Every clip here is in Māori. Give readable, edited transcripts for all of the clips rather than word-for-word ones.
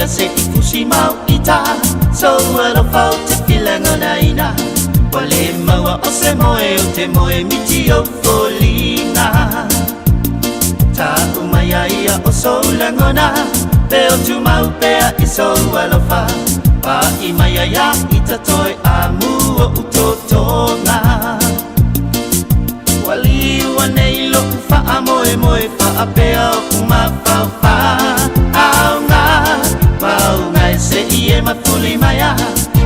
ia se I fusi mau ita so alo fau te pilanga naina wale maua o se moe o te moe miti o folina Tautua mai ia o so langona pe o tu mau pea I so alo fa pa I mai ia ita toi amu o utotonga wali wanei lo fa amoe moe fa apea o kuma fa fa aunga maunga se ie mafuli maya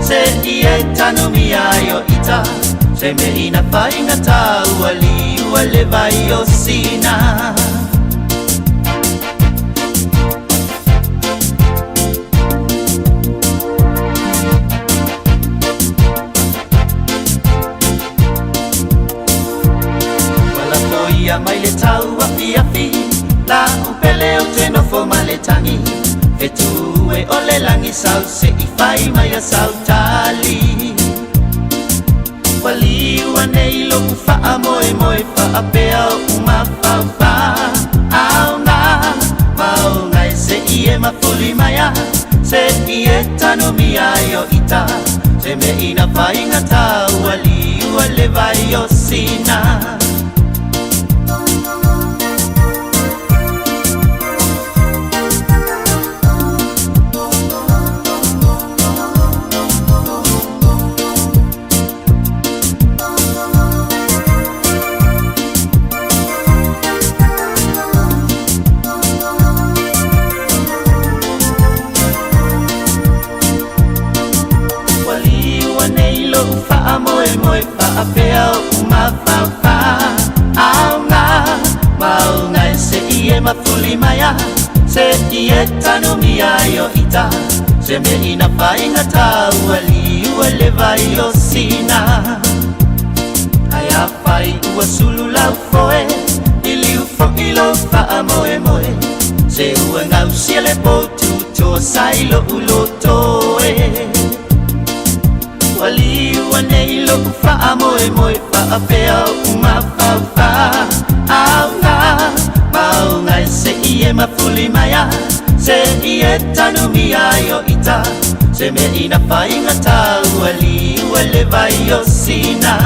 se ie tanu miayo ita se me ina fainga tau wali wale vai o sina mai le tau api api la upele o te no fo male tangi e tu e ole langi sau se I fai mai a sau tali wali wanei lo ufa amoe moe fa apea o uma fa fa au na maunga e se ie mafuli maya se ie tanu miayo ita se me ina fainga tau wali wale vai o sina Amoe moe fa apea o uma fa fa aunga maunga e se ie mafuli maya se ie tanu miayo ita se me ina fainga tau wali wale vai o sina aya fai ua sulu lau foe ili ufo ilo fa amoe moe se ua ngau siele potu to sailo ulo toe wali wanei lo fa amoe moe fa apea uma fa fa aunga maunga se ie mafuli maya se ie tanu miayo ita se me ina fainga tau wali wale vai o sina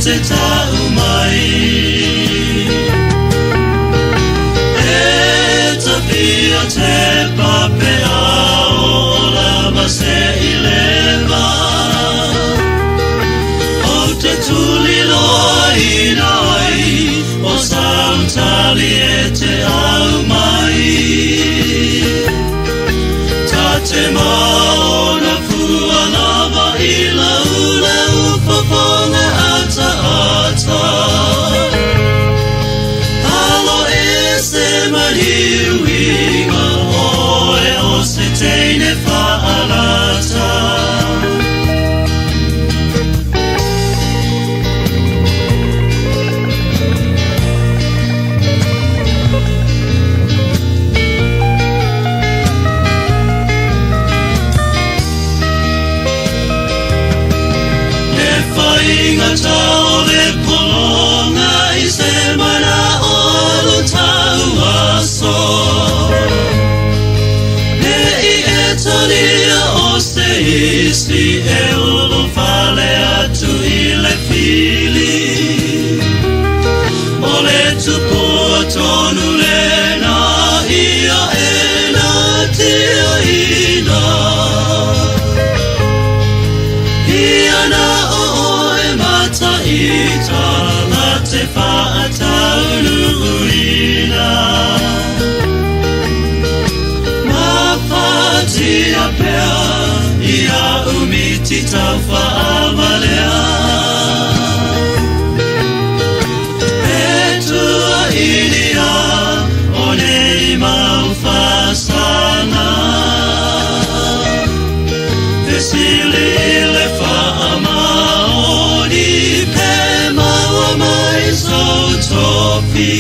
Tautua mai pia te papea o lava se ileva o te tuli loa inai o sautali e te au mai ta te maona fua lava i la ula ufafonga ata ata tau le polonga I se mana o lu tau aso. E I e tolia o se isi e ulu fale atu I le fili. O le tupua tonu lena ia e na tia ina. Ia na o e mata ita la te whaatau nuina. Mapati a pea ia umiti tau whaamalea. Ilia o nei mau whasana. Vesili le whaamaoni pe maua mai sau topi.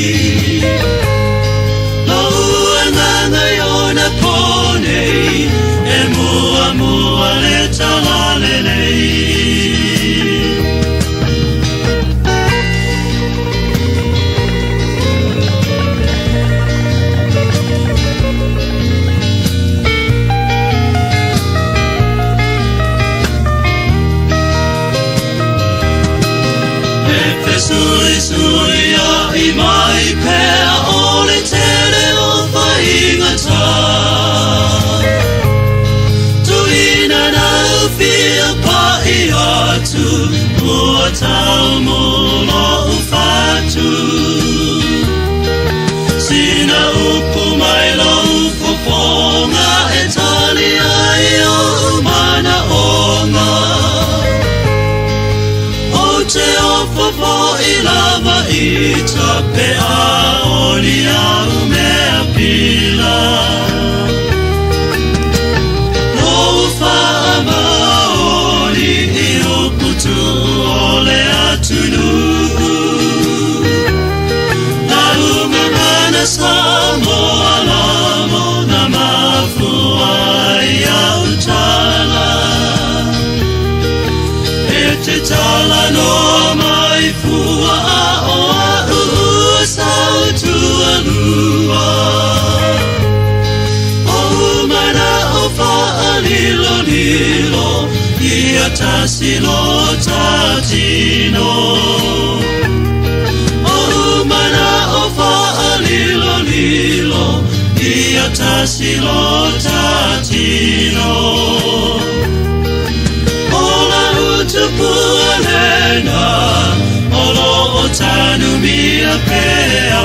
Laua ngangai o na ponei e mua mua le talale nei. Sui sui a I mai pea o le tere o whaingata. Tuina nau whia pai atu, ua tau mulo uwhatu. Sina upu mai lau fofonga e tali ai o mana onga. Te ofo I lava I ta pe a oli au mea pila. No whaama oli I uputu o le atunu. Na unga mana Samoa lamo na mafua I au tala. Te tala no mai fua o a ua sau tua lua. O umana o wha lilo lilo ia tasilo tatino. O umana o wha lilo lilo ia tasilo tatino. Tupua lena olo o tanu mia pea.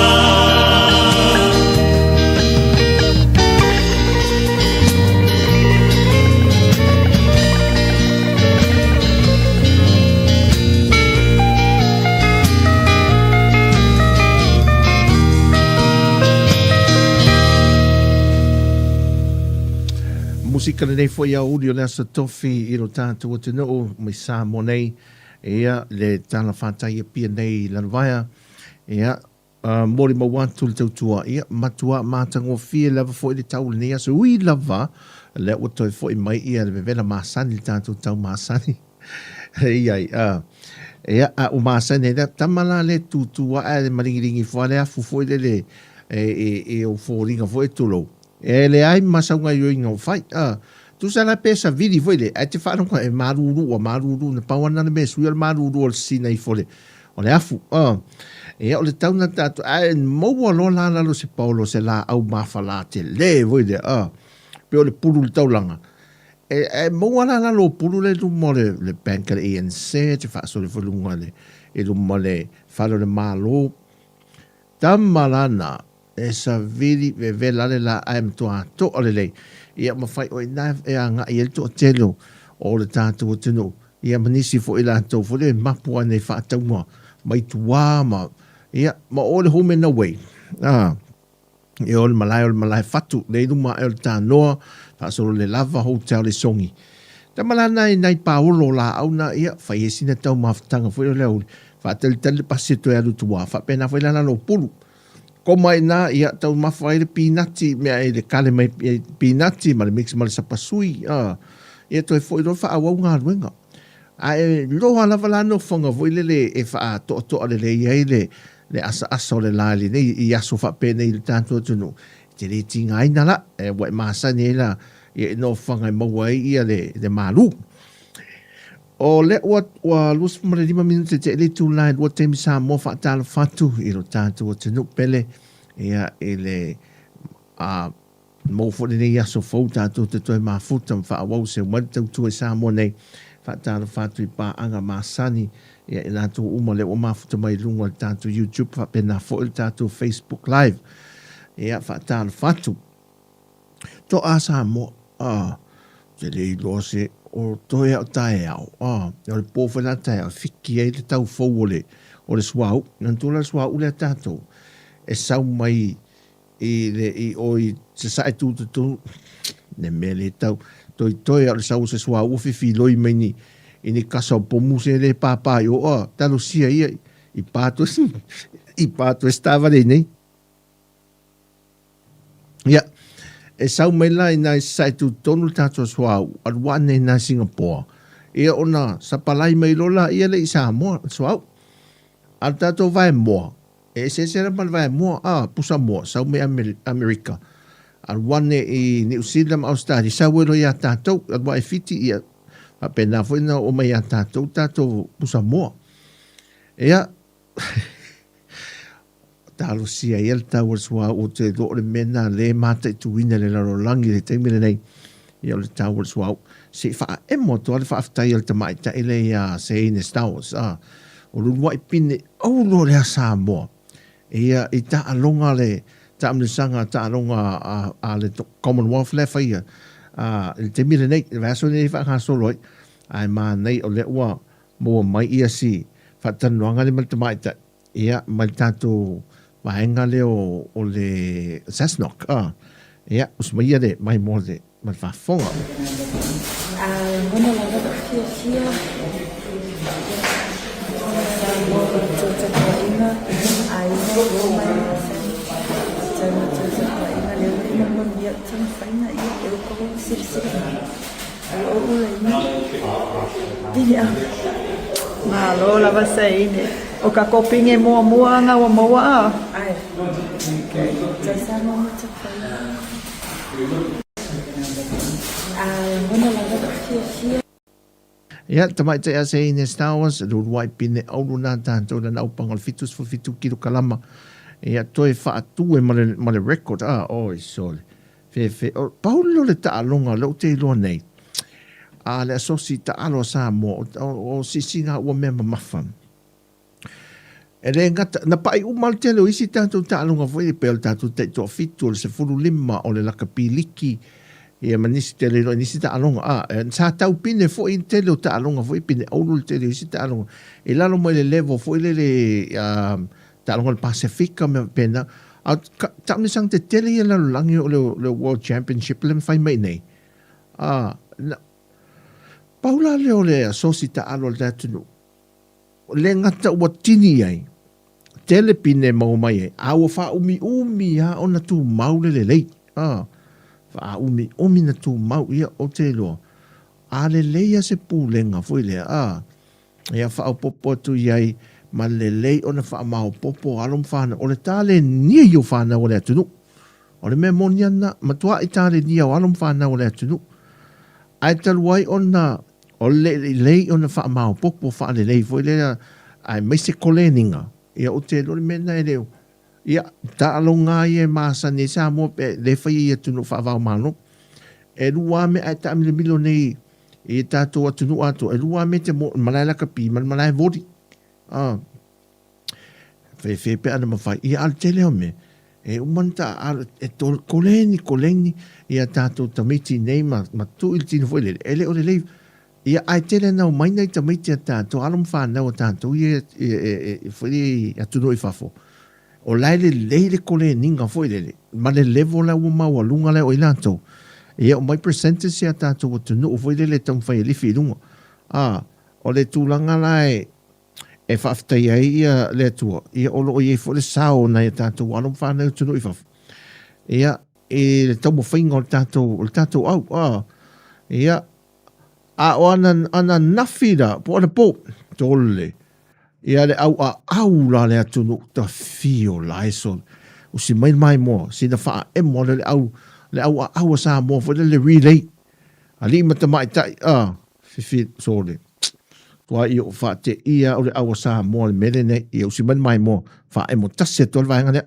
Musika nei foi a audio le sa tofi I lo tātou te no mai Sāmoa nei ea le tana whātai pia nei lanwaya ea mori mawatu le tautua ea matua mātango fia lava foi le tau le nea so ui lava le o toi foi mai ia le vevela māsani le tātou tau māsani ea o māsani ea tamala le tutua a le maringiringi fua le afu foi le o fōringa foi tulo e le ai masaunga yo inga o fai tu sa la pesa vidi foi le ai te whanonga e maruru na pauana na mesu ia maruru o le sina I fole o le afu e o le tauna tatu ai moua lo la lo se paulo se la au mawhala te le foi le pe o le pulu le taulanga e moua la lo pulu le lumo le banka le ANC te wha so le fulunga le e lumo le whalo le malo tamalana e sa vidi ve lale la am to to ole le ia ma fai o ina e anga I to telo o le tatu tino ia manisi fo ila to fo le mapu ane fa tauma mai tua ma ia ma o le home na way e o le malai fatu le duma e o tanoa fa so le lava hotel le songi tamala nai paolo la auna ia fa yesina tau maftanga fo le o fa tel pasito e tua fa pena fo la lo pulu ko mai na ia tau mawhai le pinati mea e le kale mai pinati ma le mix ma le sapasui ia toi fo iro wha awau ngā ruenga Ai loa lava la no fonga voi le e fa to le ia le asa le la le nei ia so fa pe nei tanto tunu te le tinga ina la e wa masa nei la e no fonga mo wai ia le malu o le wa lus mo le 5 minuti te le tu line wa te mi sa mo fa tala fatu i lo tanto tunu pele ia ele a mo fo le ia so fo tanto te to ma futa fa wa se mo tu sa mo nei Fatala fatu I pa anga masani ia e nātu uma le o mafuta mai lunga tātu YouTube fa pena fo il tātu Facebook Live ia fatala fatu to asa mo te le lose o toe au tae au o le pōwhana tae au whiki e le tau fau o le suau nantula suau le tātu e sau mai i oi se sae tūtutu ne me le tau toi al sau se sua u fi loi meni ini kasa pomu se le papa yo talo sia ia I pato estava le nei ya e sau mai la ina sai tu tonu tato sua al wane na Singapore e ona sapalai mai lola ia le Samoa sua al tato vai mo e se mal vai mo pusa mo sau mai America al wane I New Zealand Australia sa wero ia tātou al wai fiti ia a pena foi na o mai ia tātou pusa moa ia talo sia ia tau sua o te do le mena le mata tu wina le laro langi le te mire nei ia le tau sua se fa e mo to le fa aftai el tamai ta ele ia se in staus o lu wai pine o lo le Samoa ia I ta alonga le ta amnisanga ta alonga a le Commonwealth le faia il te mire nei le vaso nei fa ha solo ai ma nei o le wa mo mai ia si fa tanuanga le maltamai ta ia mai tanto vaenga le o le Sasnok ia us mai ia le mai mo le mal fa fonga bueno la verdad que Malo la vaseine. O ka kopinge mua nga wa mua. Ai. Okay. Jasa mo mo bueno la verdad que ia tamai te ase in Star Wars do wai pine au na tanto na au pangal fitus fo fitu kilo kalama ia toi fa tu e male record sol fe Paulo le ta longa lo te lo nei le asosi ta alo Samoa o sisinga o member mafam ele ngata na pai umal te lo isi tanto ta longa foi pe tanto te to fitu se fulu lima o le lakapiliki ia manisi te le nisi ta alonga sa tau pine fo in te lo ta alonga fo pine o lu te le isi ta alonga e la lo mo le level fo le ta alonga le Pacifica me pena ta mi sang te tele ia la langi o le World Championship le fai mai nei Paula le o le asosi ta alo le tunu le ngata ua tini ai tele pine mau mai au fa umi ona tu maule le lei fa umi na tu mau ia o te loa ale leia se pulenga foi le ia fa popo tu iai ma le lei ona fa mau popo alom fana o le tale nia yo fana o le tunu o le memoniana matua I tale nia o alom fana o le tunu ai taluai ona o le lei ona fa mau popo fa le lei foi le ai mai se koleninga ia o te lo mena e leo ia ta alonga ia masa ni sa mo pe le fai ia tunu fa va malo e lua me ai ta mi milo nei e ta to tunu ato e lua me te mo malala kapi malala vodi fe pe ana ma fai ia al tele me e umanta al e to koleni ia ta to tamiti nei ma tu il tino foi le ele o le ia ai tele na mai nei tamiti ta to alum fa na o ta to ia foi atu I fafo o laile leile kole ninga foi lele ma le level la o mau lunga le o ilato e o mai percentage ya tato o tunu o foi lele tam fai li filunga o le tulanga lai e fafta ia le tua ia o lo ia fo le sao na tato alum fa na tunu I faf ia e le tomo finga o tato au ia A o ana nafida po ana po tole. Ia le au la le atunu ta fio la eso. O si mai mo si na fa e mo le au sa mo fo le relay. Ali mata mai tai fifi sole. Tua i o fa te ia o le au sa mo le melene i o si mai mo fa e mo tase tol vai ngale.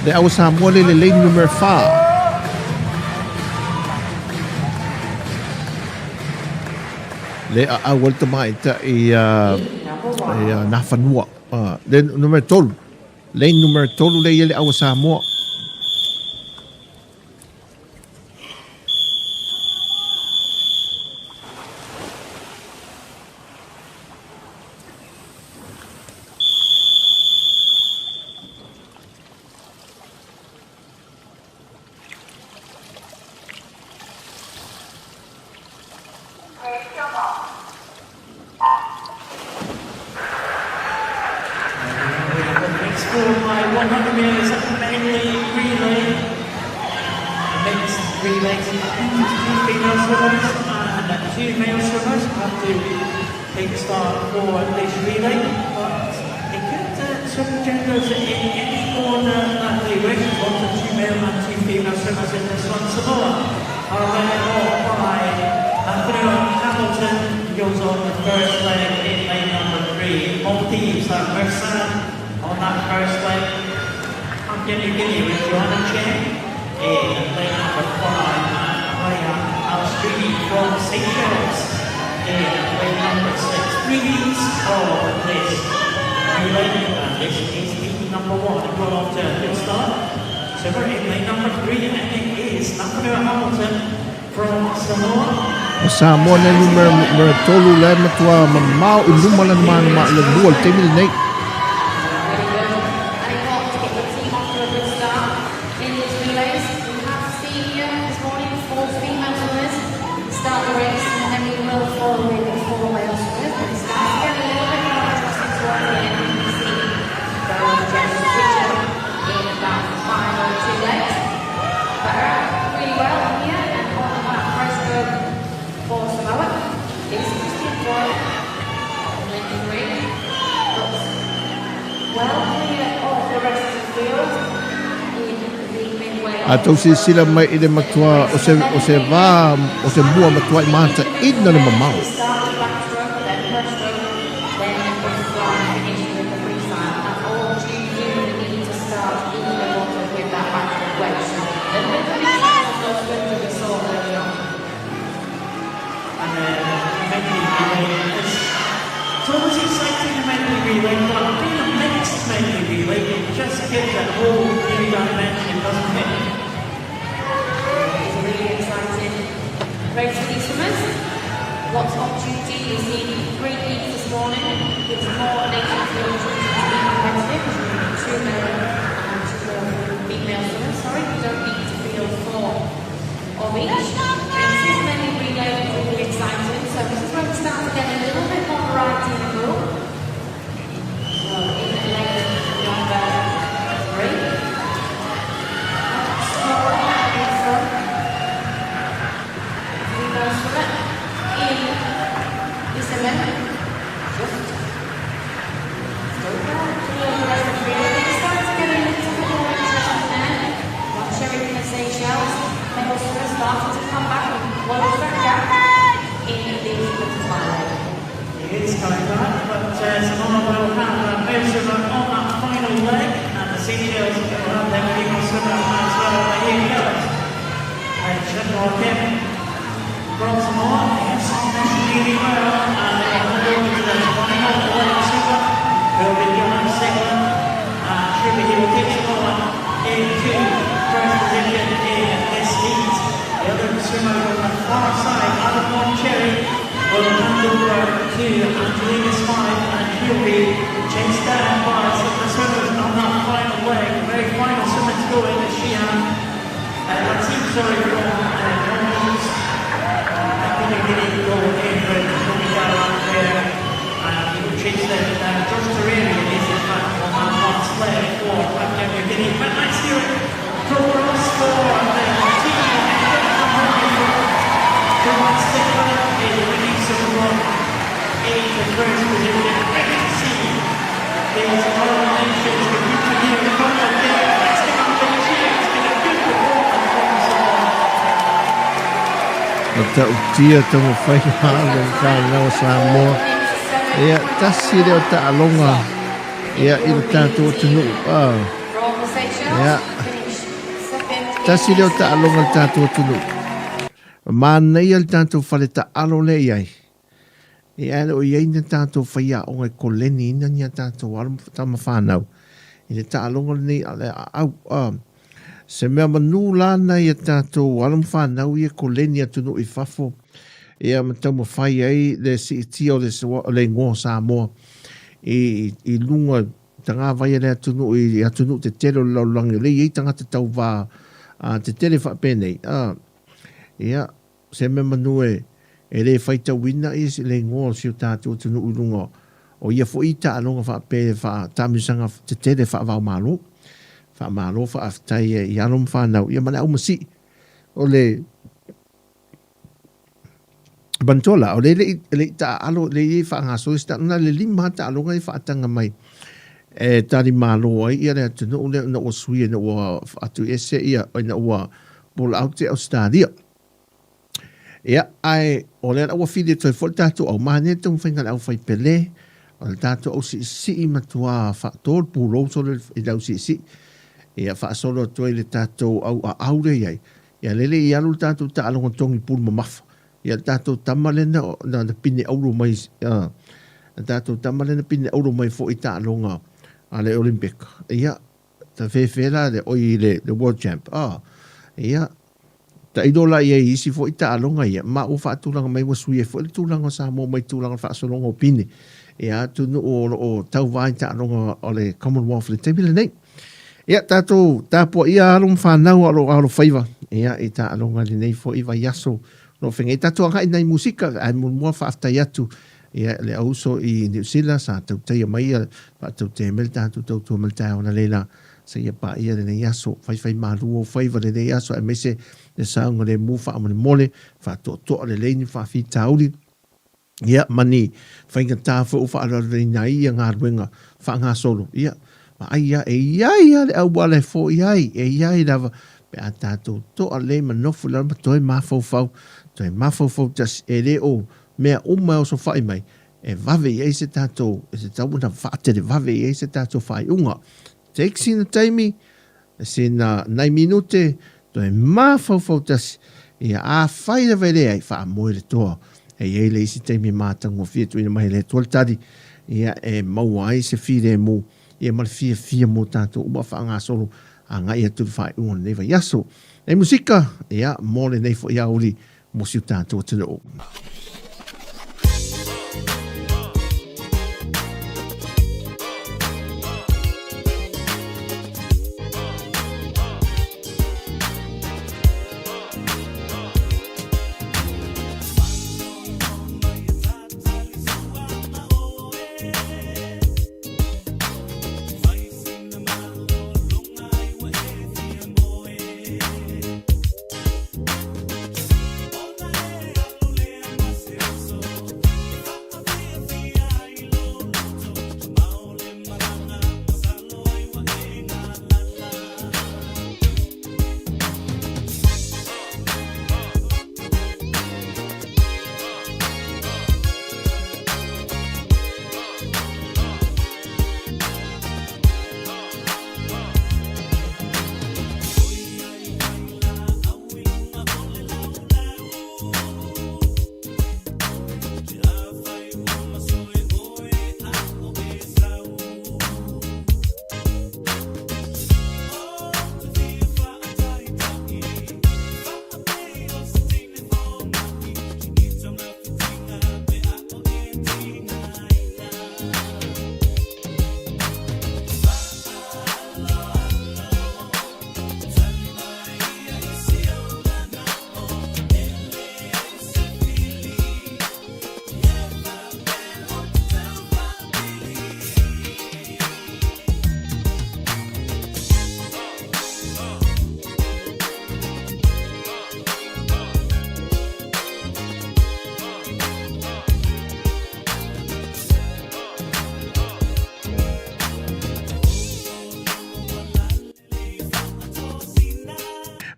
Le au Samoa le lane number 5. Le a walta mai ta i nafanua. Le number 12. Lane number 12 le au Samoa. For my 100 meters mainly relay, mixed relays, two female swimmers and two male swimmers have to take a start for this relay, but they could swim genders in any order that they wish. Lots of two male and two female swimmers in this one. Samoa are running off by Hamilton, goes on the first leg in lane number 3. Maltese are Mercer on that first leg. I'm Guinea with Joanna Chen in lane number 5, and Maya Alstrini from Seychelles in lane number 6. 3 weeks of this relay, and this is team number 1. It got off to a good start. So we're in lane number 3, and it is Hamilton from Samoa. Samoa na numero tolu le matua mamau iluma na ma le buol temil nei. Atau si sila mai ile matua o se mua matua I mata ina le mamau. Just gives a whole new dimension, doesn't it? It's a really exciting race for these swimmers. Lots of opportunity. You've seen 3 heats this morning. Gives more nations the opportunity to be competitive. Because we need 2 male and 2 female swimmers. Sorry, you don't need to field 4 of each. And this is many relays, really exciting. So this is where we start to get a little bit more variety in the group. So in the lane number 3. It's coming back, but Samoa will have Mercer on that final leg, and the Seychelles will have their female swimmer as well. Here he goes. And General Kim from Samoa is really well, and they will go to the final leg swimmer. He'll be Johan Sigmund, and surely he will take Samoa into first position in this heat. The other swimmer on the far side, Adam Cherry, will hand over to Angelina's 5, and he'll be chased down by some of the swimmers on that final leg. The very final swimmer to go in is Sheehan. Let's see, sorry, from Norwich. I think he didn't go in, but he'll be down there. And he will chase them down. George Terrarian is in fact on that last leg for Papua New Guinea. But nice to progress for the team. Who wants to develop a release of one in the first position. Great to see these other nations continue to come up there. Let's get on the cheer. It's been a good performance from Samoa. Tautia tamu whai hālo whānau Samoa. Ia tasi reo ta'alonga. Ia i tātou tunu. Ia tasi reo ta'alonga tātou tunu. Mānei al tātou whare ta'alo le iai. Ia o iai na tātou whaia o ngai koleni ina nia tātou alam tama whānau. I le ta'alonga nei ale au. Se mea manu lana ia tātou alam whānau ia koleni atunu i whafo. Ia matau mawhai ai le si tio le ngō Samoa. I lunga tanga vai le atunu i atunu te tero laulangi. Le iei tangata tau wā te tere whapenei. Ia, se me manu e le whaita wina i le ngō si o tātou atunu i lunga. O ia fo i ta alonga whape tāmisanga te tere whaavau malo. Whaamalo whaaftai i alom whanau. Ia mana au masi o le Bantola, o le ta alo le whaangaso i stanuna le lima ta alonga i whaatanga mai. Tari malo ai ia le atunu o le na o sui na o atu ese ia o na o bola au te Australia. Ia ai o le na o whide toi fol tātou au mahane tau whainga au whai pele o le tātou au si i matua whaatol pūrou so le i lau si. Ia whaasolo toi le tātou au a aure iai. Ia lele i alu tātou ta alonga tongi pūr mamafa. Ia tātou tamalena na pine auro mai tātou tamalena pine auro mai fo i tā alonga a le Olympic. Ia ta whewhera le oi le World Champ. Ia ta idola ia isi fo i tā alonga ia. Ma o whaatulanga mai wasui e fo i tūlanga Samoa mai tūlanga whaasolonga o pine. Ia tunu o tau vai tā alonga o le Commonwealth le teimile nei. Ia tātou tāpua ia along whanau alo whaiva. Ia i tā alonga le nei fo i vai yaso. No whengai tātua ngai nei musika, ai mua whaaftai atu. Ia le auso i New Zealand, sa tautai mai, tautai mel tātou tautua mel tāo na leila. Sa ia pa ia le nei aso, whai maru o whaiva le nei aso, ai mese le saunga le mufa amane mole, whaatoa le leini whaafi tauri. Ia mani, whainga tāwha ufa ala le nai ia ngā ruenga, whaanga solo. Ia, ma ai ia, ia le au wale fo iai, iai lava, pe a tātou toa le manofu lama toi mafau. Toi mafau tas e le o mea umai o so whai mai. E vave i eise tātou, e se tau una whaatere, vave i eise tātou whai unga. Take sina taimi, sina nai minute, toi mafau tas, ia a whai na vere ai, wha moe le toa. E ei le isi taimi mātango fia tuina mai le tualitari, ia e maua ai se fire mu, ia mal fia mu tātou, uma wha solo, a ngai atu whai unga neva yaso. E musika, ia mole nei fo ia uri, Mosi tātou tino o.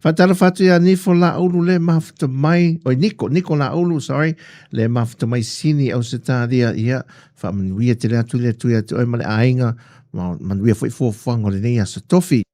Whatara whatu ia nifo la ulu le mafta mai, oi niko la ulu, sorry, le mafta mai sini au se tādia ia, whamanuia te rea tu le tu ia tu oi male ainga, manuia fwoi fōwhango le nei asa tofi.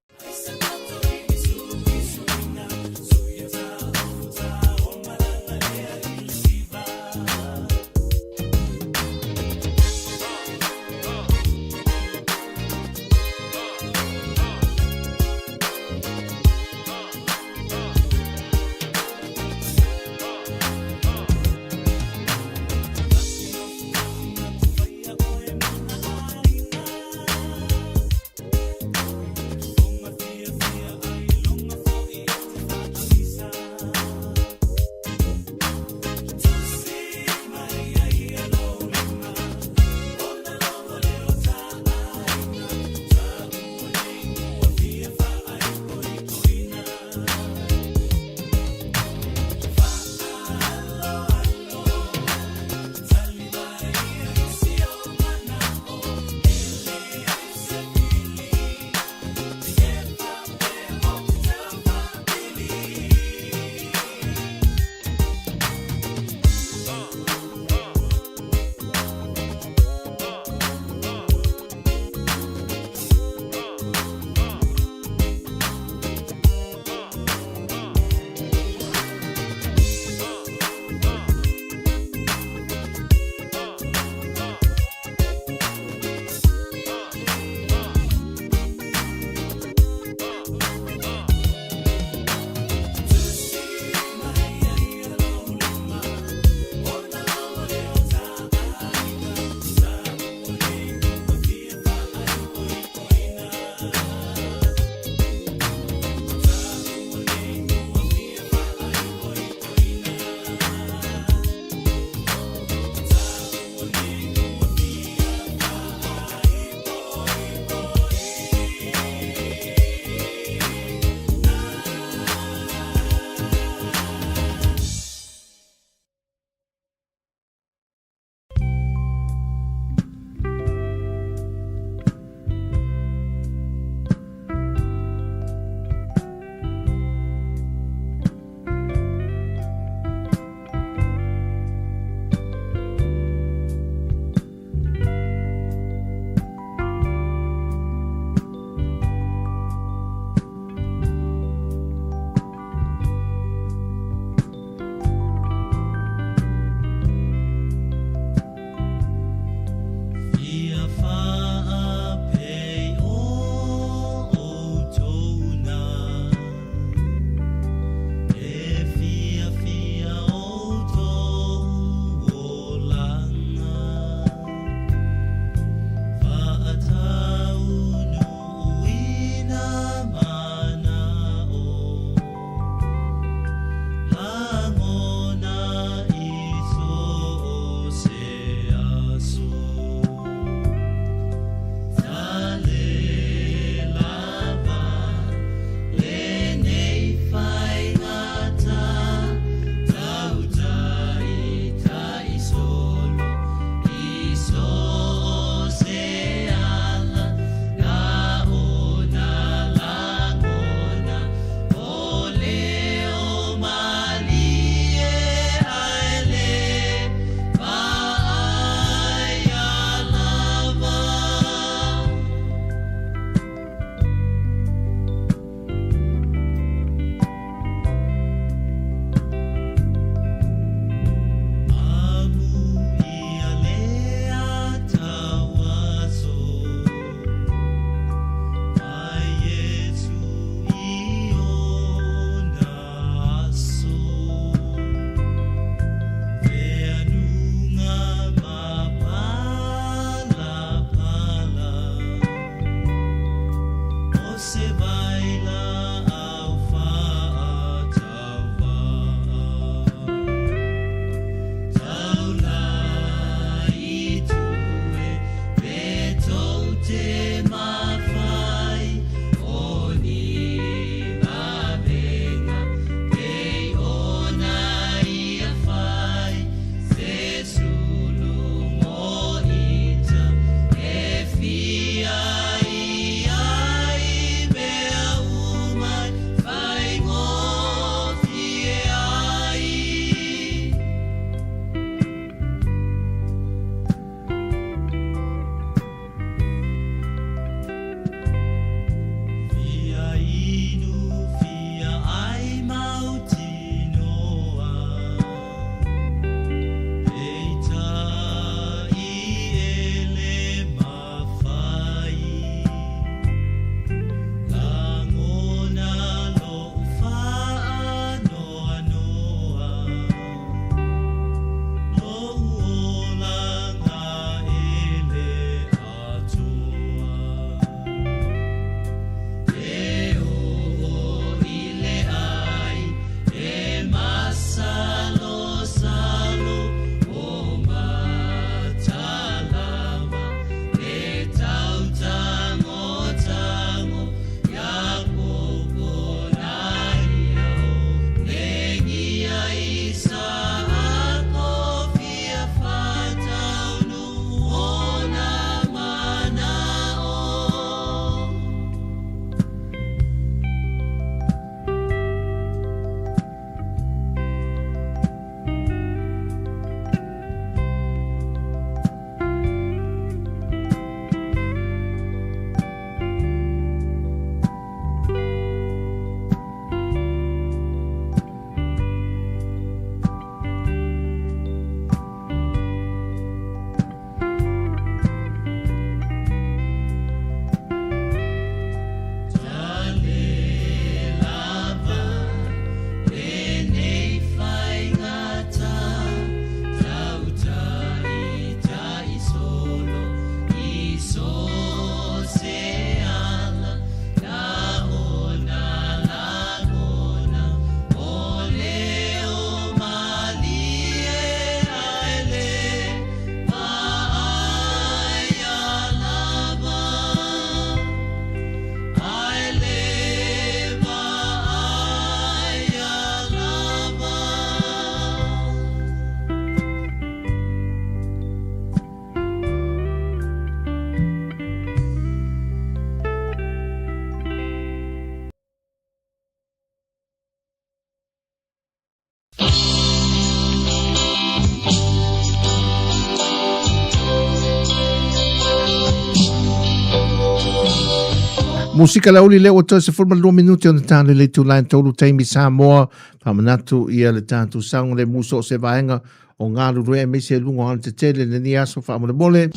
Musika lauli leo o se forma 2 minuti on tāle le tūlain Tautua mai Sāmoa, whamanatu ia le tātu saunga le muso o se vaenga o ngā rurue me se lungo ana te tele le ni aso whaamole mole.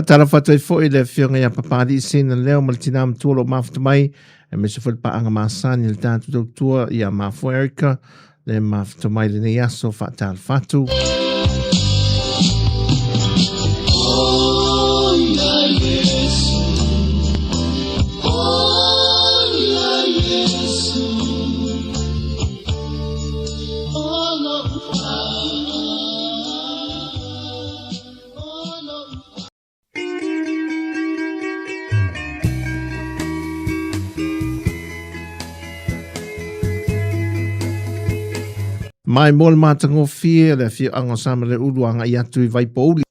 Tara whatai fo i le whionga ia papadi i sena leo maltina amtua lo mafuta mai e me se whalipa anga maasani le tātu tautua i a mafu Erika le mafuta mai le nei aso whatal whatu. Mai mol matango fie le fie anga sama le uruanga i atu i vai pouli.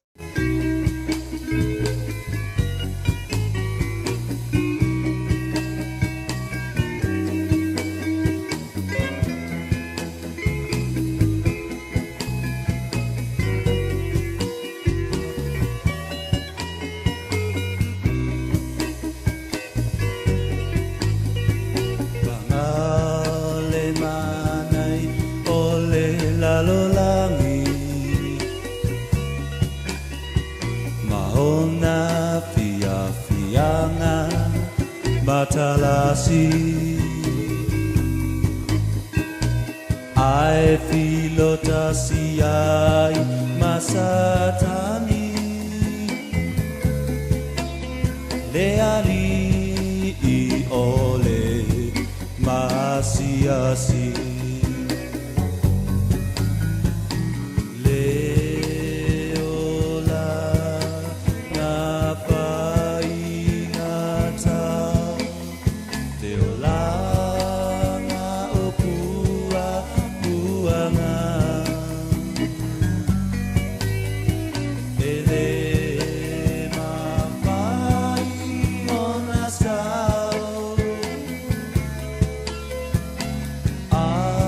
Ai filotasi ai masatani leali I ole masiasi leola na painata teola I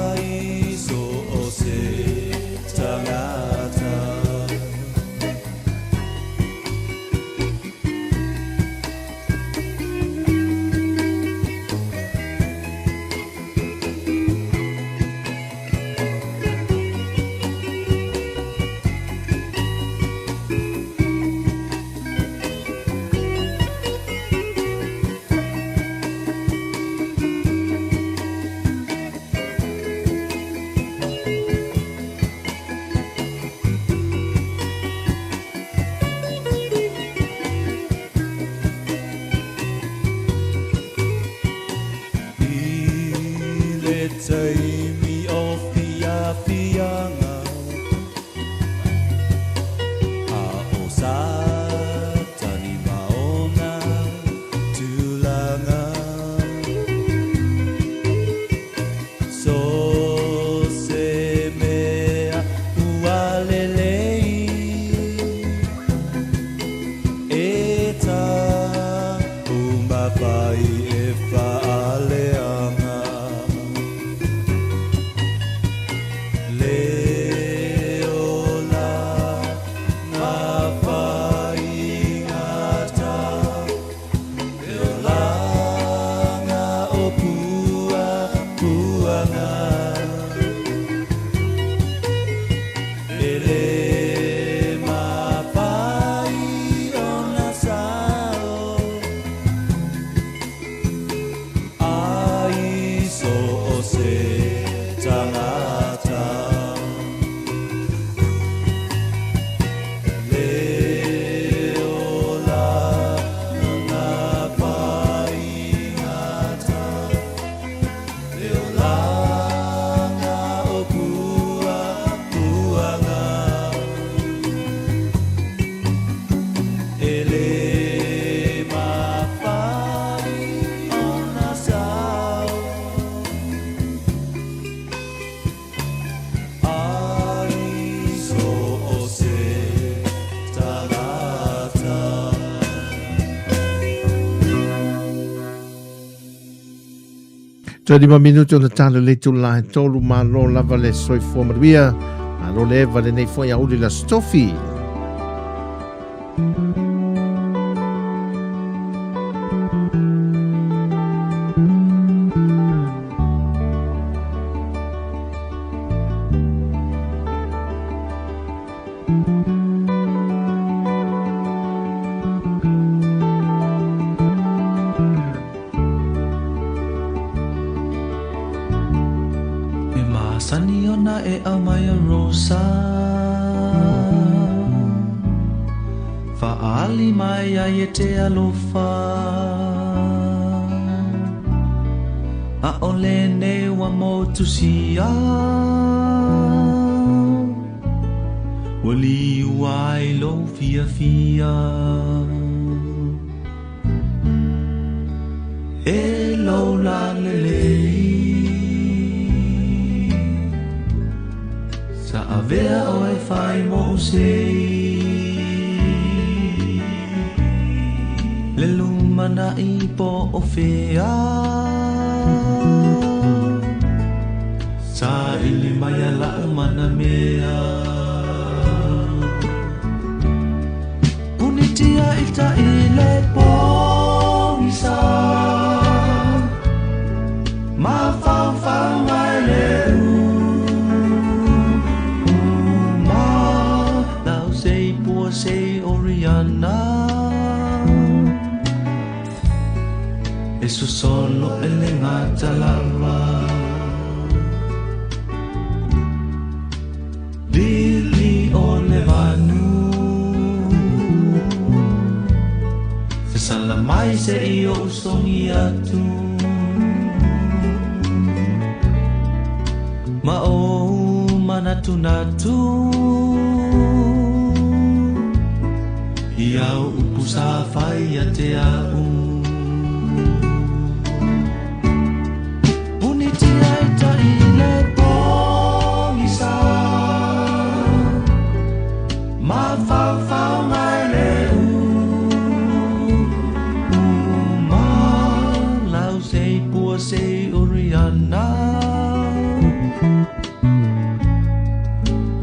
25 minuto na talo le tula tolu ma lo lava le soi formaria ma lo leva le nei foi audi la stofi.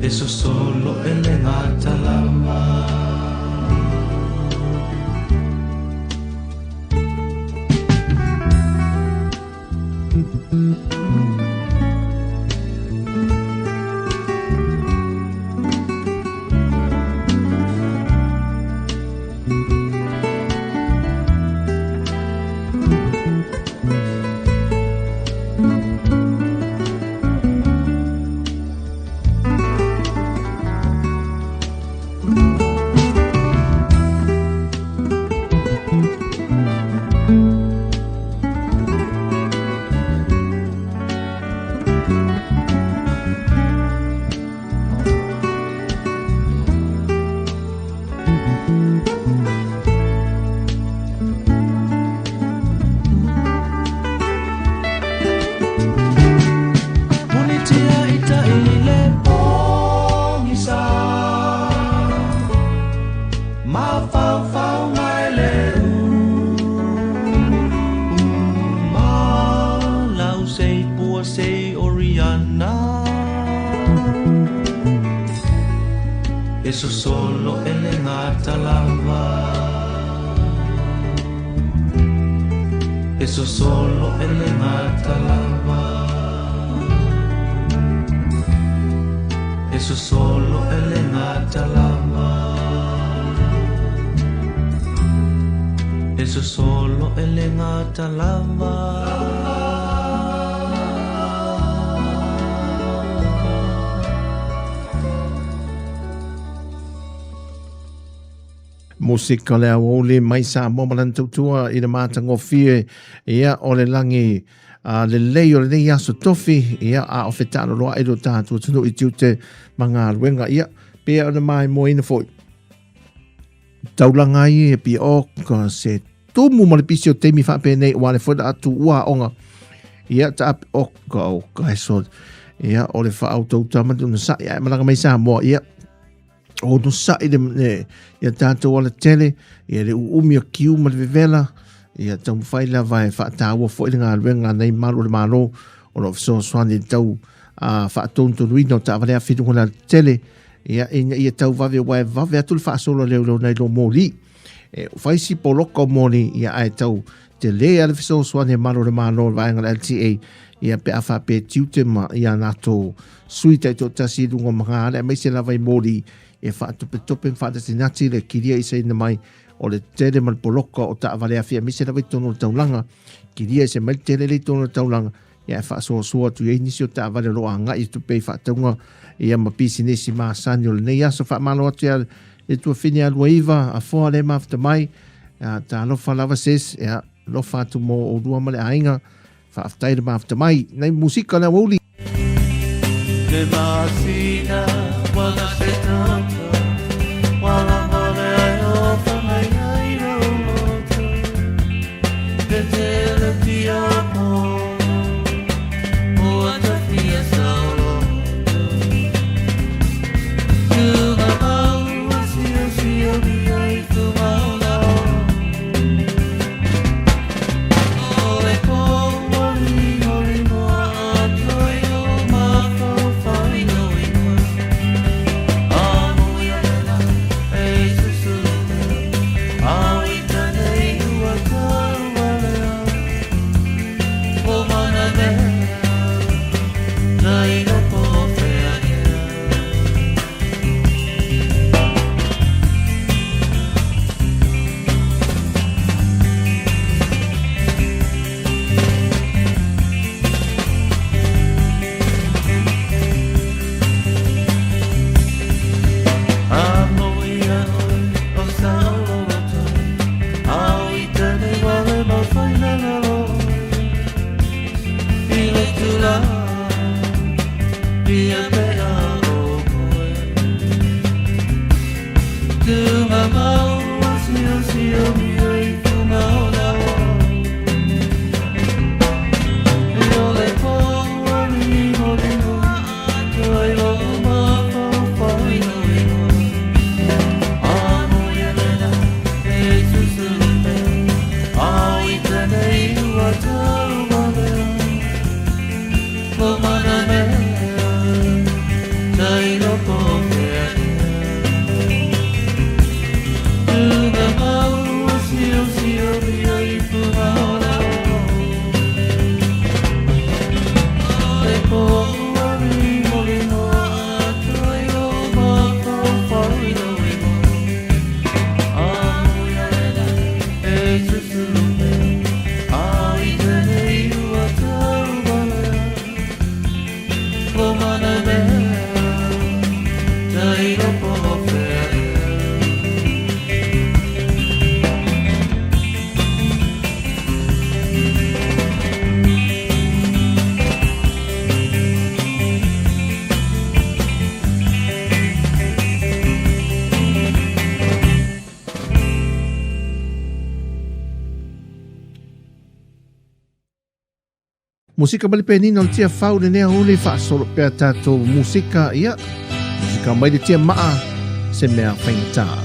Eso solo ele ngata lava. Eso solo ele ngata lava. Eso solo ele ngata lava. Eso solo ele ngata lava. Musika le Tautua mai Sāmoa malan tautua i le matangofie ia o le langi le lei o le nei aso tofi ia a o fetano loa edo tātua tunu i tiute mga ruenga ia pia o le mai mo ina foi taulanga i e pia o ka se tumu ma le pisi o teimi whape nei wale foi da atu ua onga ia ta ap o ka eso ia o le wha au tauta matu na sa ia malanga mai Sāmoa ia o no sa i le ia tātou ala tele ia le uumi o kiu ma le vevela ia tau whaila vai whaataua fo i le ngā ruenga nei maru le maro o lo fiso swani tau whaatonto ruino ta avalea fitu hona tele ia tau vave vave atu le whaasolo leo nei lo mōli whaisi poloko mōli ia ai tau te le ale fiso swani maru le maro vai ngā LTA ia pe awha pe tiute ma ia nato suita i to tasi rungo mga ale mai se lavai mōli e whaatope whaatatinati le kiria isa ina mai o le tere mal poloka o ta avalea fia mise na waitono taulanga kiria isa mai tere le tono taulanga ia e whaasoa tu e nisi o ta avalea loa nga i tu pei whaataunga ia mapisi nesi maasani o le nei aso whaamano atu ia e tua whini alua iwa a foa le mafta mai ta alofa lava ses ia lofa atu mo o rua male ainga whaaftai le mafta mai nei musika le wauli Te masina wala se tata wala mole ai o whangai ai roto Te tele ti apo o ata fia sauloto Tuna mau a sio mi ai tu maula O e po mori moa atoi o mako Musika bali penino le tia fau le nea ule wha solo pia tātou musika ia. Musika mai le tia maa se mea whaingataa.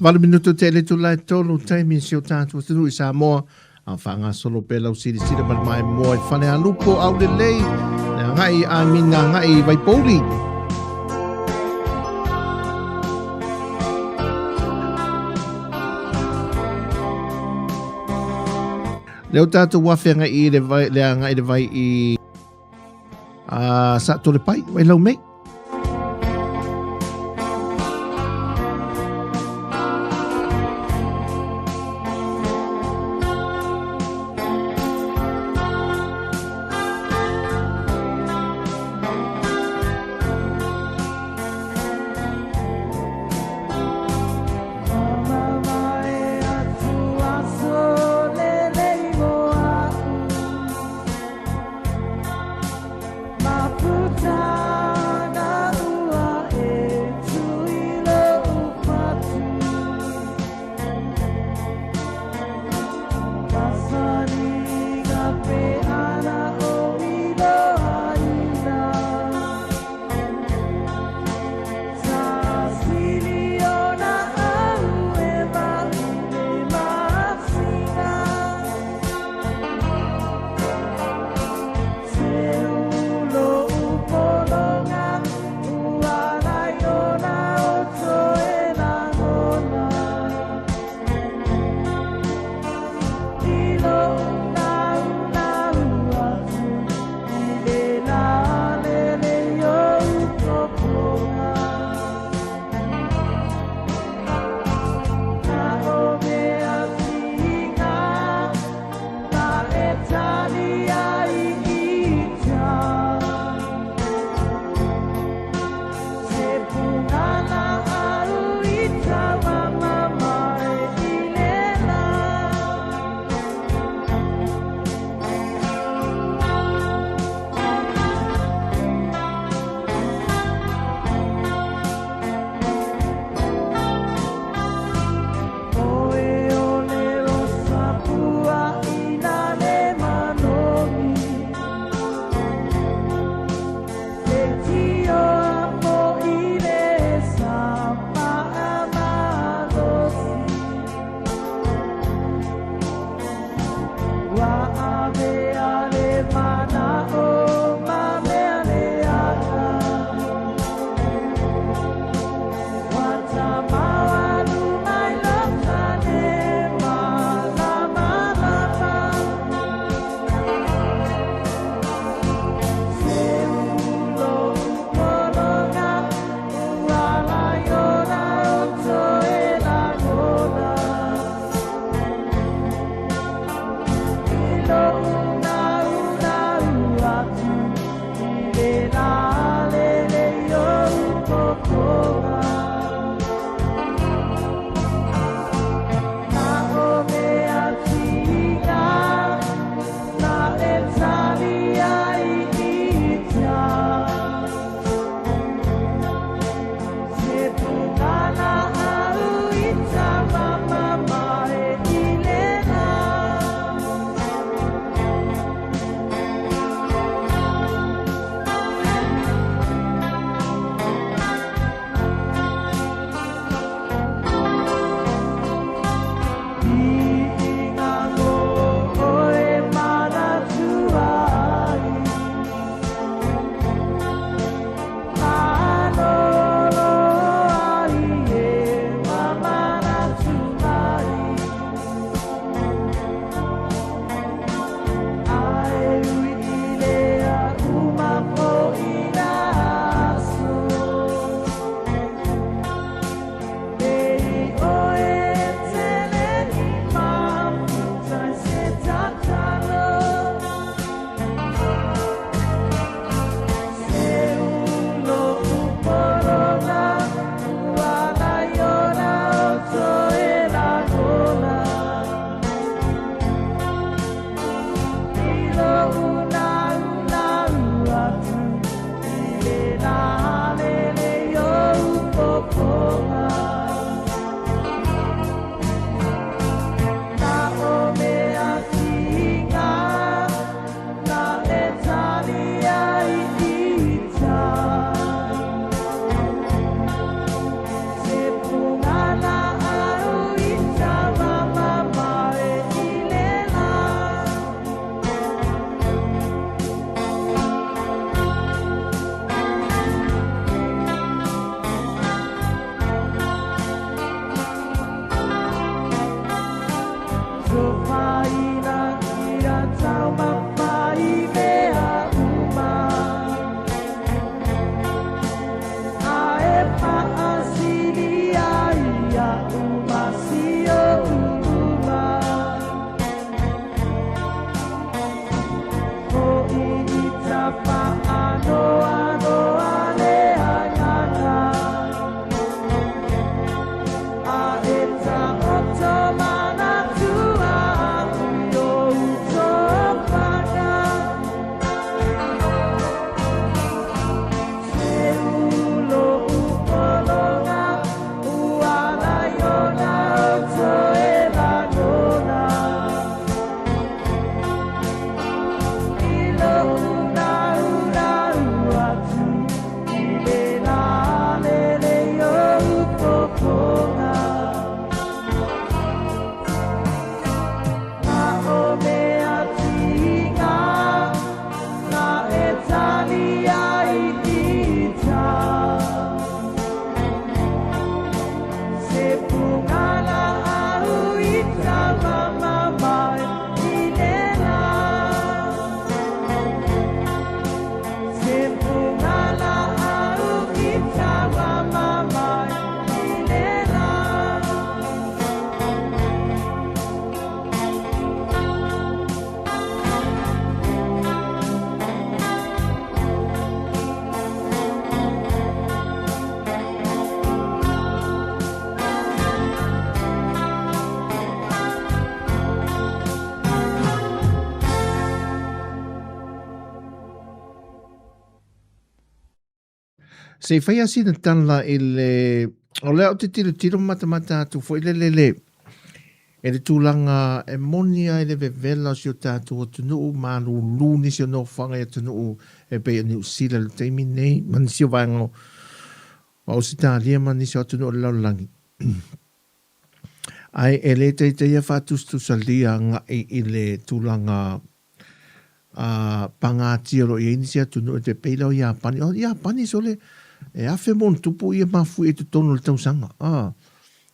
Vale minuto te le tu lai tolu taimi si o tātua tunu i Samoa. A whanga solo pe lau siri siri man mai moe whane a lupo au le lei. Nea ngai a mina ngai vai pouri. Leo tātua wafe ngai i le vai, lea ngai le vai i sa tole pai, vai lau mei. Maputa Se fai asi na tala o leo te tiro mata tu foi le. E le tūlanga e monia e le vevela si o tātou o tunu malu luni si o no whanga e tunu e pei ni usila le teimi nei mani si o vaengo ma o si tā lia mani si o tunu o le laulangi. Ai e le te ia whātustu sa lia nga i le tūlanga pangatiro i inisia tunu e te pei lau Iapani. O Iapani so le e awhi mon tupu ia mafu e te tonu le tausanga.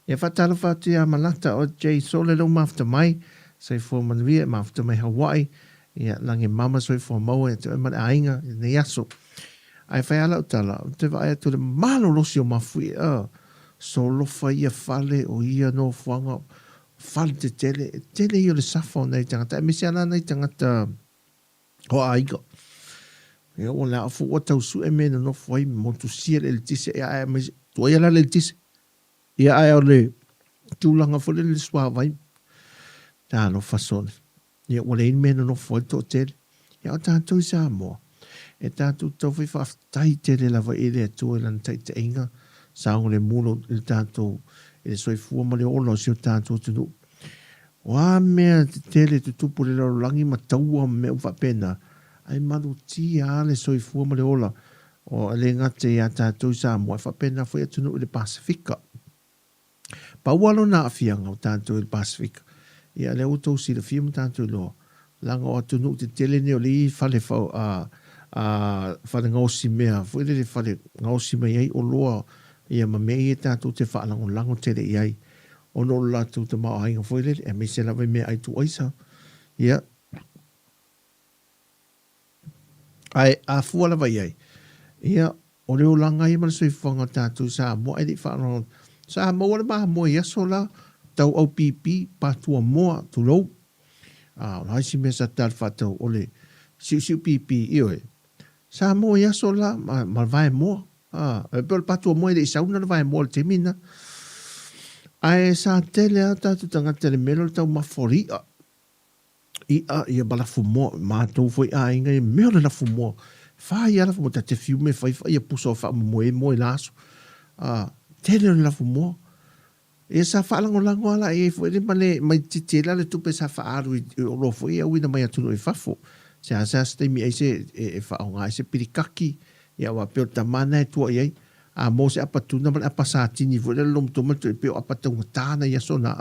E whatala whatu ia malata o Jay Sole lau mafta mai, sai fua manuia, mafta mai Hawaii, ia langi mama soi fua maua, e te mana ainga, ne yaso. Ai whai ala utala, te wa aia tule malo losi o mafui, so lofa ia fale o ia no fuanga, fale te tele i o le safa o nei tangata, e misi ala nei tangata o aiga. E o la afu o tau su e mena no fuai, motu sia le tise, e aia misi, tua ia la le tise. Ia ai o le tūlanga fole le swa vai. Tā no fasone. Ia o le inmena no foi tō tere. Ia o tātou i Sāmoa. E tātou tau whi whaftai tere lava e le atua lan tai te inga. Sāngo le mulo i tātou e le soi fua ma le ola si o tātou tunu. Wā mea te tere te tupu le lau langi ma taua me uwa pena. Ai maru ti a le soi fua ma le ola. O le ngate ia tātou i Sāmoa. Wha pena fwoi atunu i le Pasifika. Paualo na afianga o tātou il Pasifika. Ia le utou si le fiamu tātou loa. Langa o atunu te tele neo li fale fau fale ngausi mea. Fwere le fale ngausi mea iai o loa. Ia ma mea i tātou te whaalango lango tere iai. O no la tu te mao hainga fwere e me se lawe mea ai tu oisa. Ia. Ai a fuala vai iai. Ia o leo langa i mana soi whanga tātou sa mo ai di whaalango sa mo le ba mo ia sola tau au pipi patua moa tu lo la si me sa tal fato ole si pipi io sa mo ia sola ma vai mo per patua mo ile sa una vai mo te mina ai sa tele ata tu tanga tele melo tau ma fori ia bala fu mo ma tu foi inga me la fu mo fa ia la fu mo te fiume fa ia puso fa mo laso tele la fu mo e sa fa lango ala e foi le male mai titela le tupe sa fa aru o lo foi a wina mai atu e fafo sa ste mi ese e fa nga ese pirikaki ia wa pe ta mana e tu ai a mo se apatuna mal apasati ni vo le lom to mal pe apatanga tana ia sona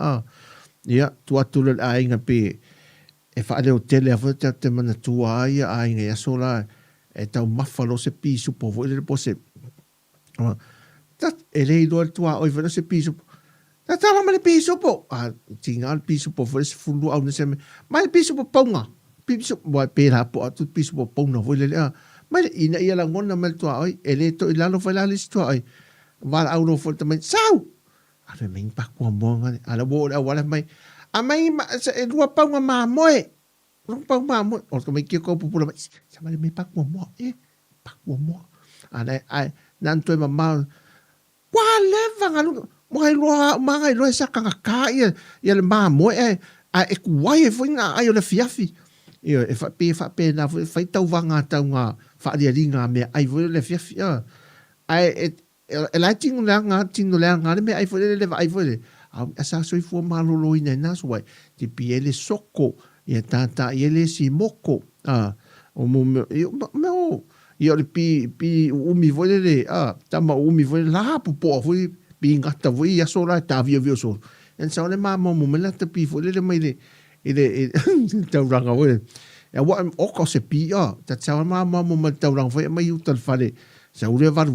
ia tu atu le ainga pe e fa le hotel a vo te mana tu ai ainga ia sola e tau mafalo se pisu po vo le po se e lei doar tua oi vena se piso ta tala male piso po tinga piso po fo se fulu au nese mai piso po ponga piso bo pera po tu piso po ponga vo le mai ina ia la ngona mal tua oi e le to ila lo fa la lis tua oi va au no fo tamai sau ave me pa ko monga ala bo wala mai a mai e dua ponga ma moe no ponga mo o ko me ki ko popula mai sa mai me pa ko mo pa ko mo ai nan to ma wa leva ngalu mai loa mangai loa sa kanga ka ia le ma mo e kuai e foi ai o le fiafi ia e fa pe na foi tau vanga tau nga fa dia ringa me ai foi le fiafi ai e la tingo la nga me ai foi le ai foi a sa soi fu malo loina na so ti piele soko ia tata ele si moko O mo me o ia le pi umi voi le tama umi voi la po voi pi ngata voi ia so la ta vio so en sa le mama mo me la te pi voi le mai le tau ranga voi e wa o ko se pi ta sa mama mo me tau ranga voi mai utal fale sa ure var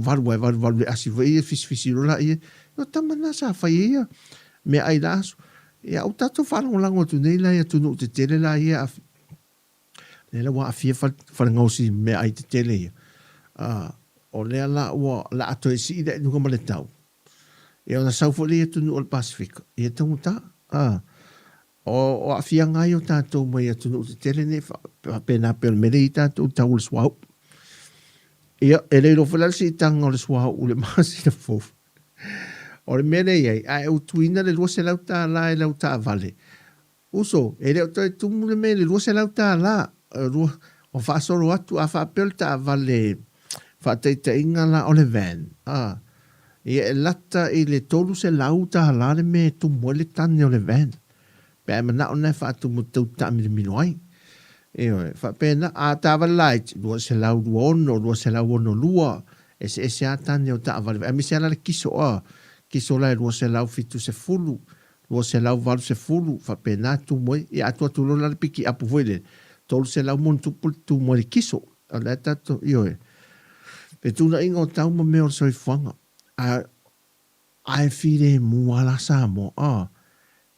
asi voi fis la ia no tama na sa fa ia me ai las ia o tato fa lango tu nei la ia tu no te tele la ia le la wa fia fa ngosi me ai te tele ia o le la wa la ato si de no como le tau e ona sau fo le tu no Pacific e tu ta o a fia ngai o tato mai tu no te tele ne fa pena per merita tu tau le swau ia e le lo fa si tang o le swau o le masi de fo o le mene ia ai o tuina le lo se lauta la e lauta vale uso e le tu le me le lo se lauta la o fa solo atu a fa pelta vale fa te inga la o le van e lata i le tolu se lauta la le me tu mo le tane o le van pe mana ona fa tu mo tu ta mi minoi e fa pena a ta va light do se lau do se lau no lua e se a tane o ta vale a mi se la kiso la do se lau fitu se fulu do se lau valu se fulu fa pena tu mo e a tu lo la piki apu voile tolu se lau mon tu mo le kiso ala tato pe tu na ingo tau ma meo soi fanga ai fide mua la Samoa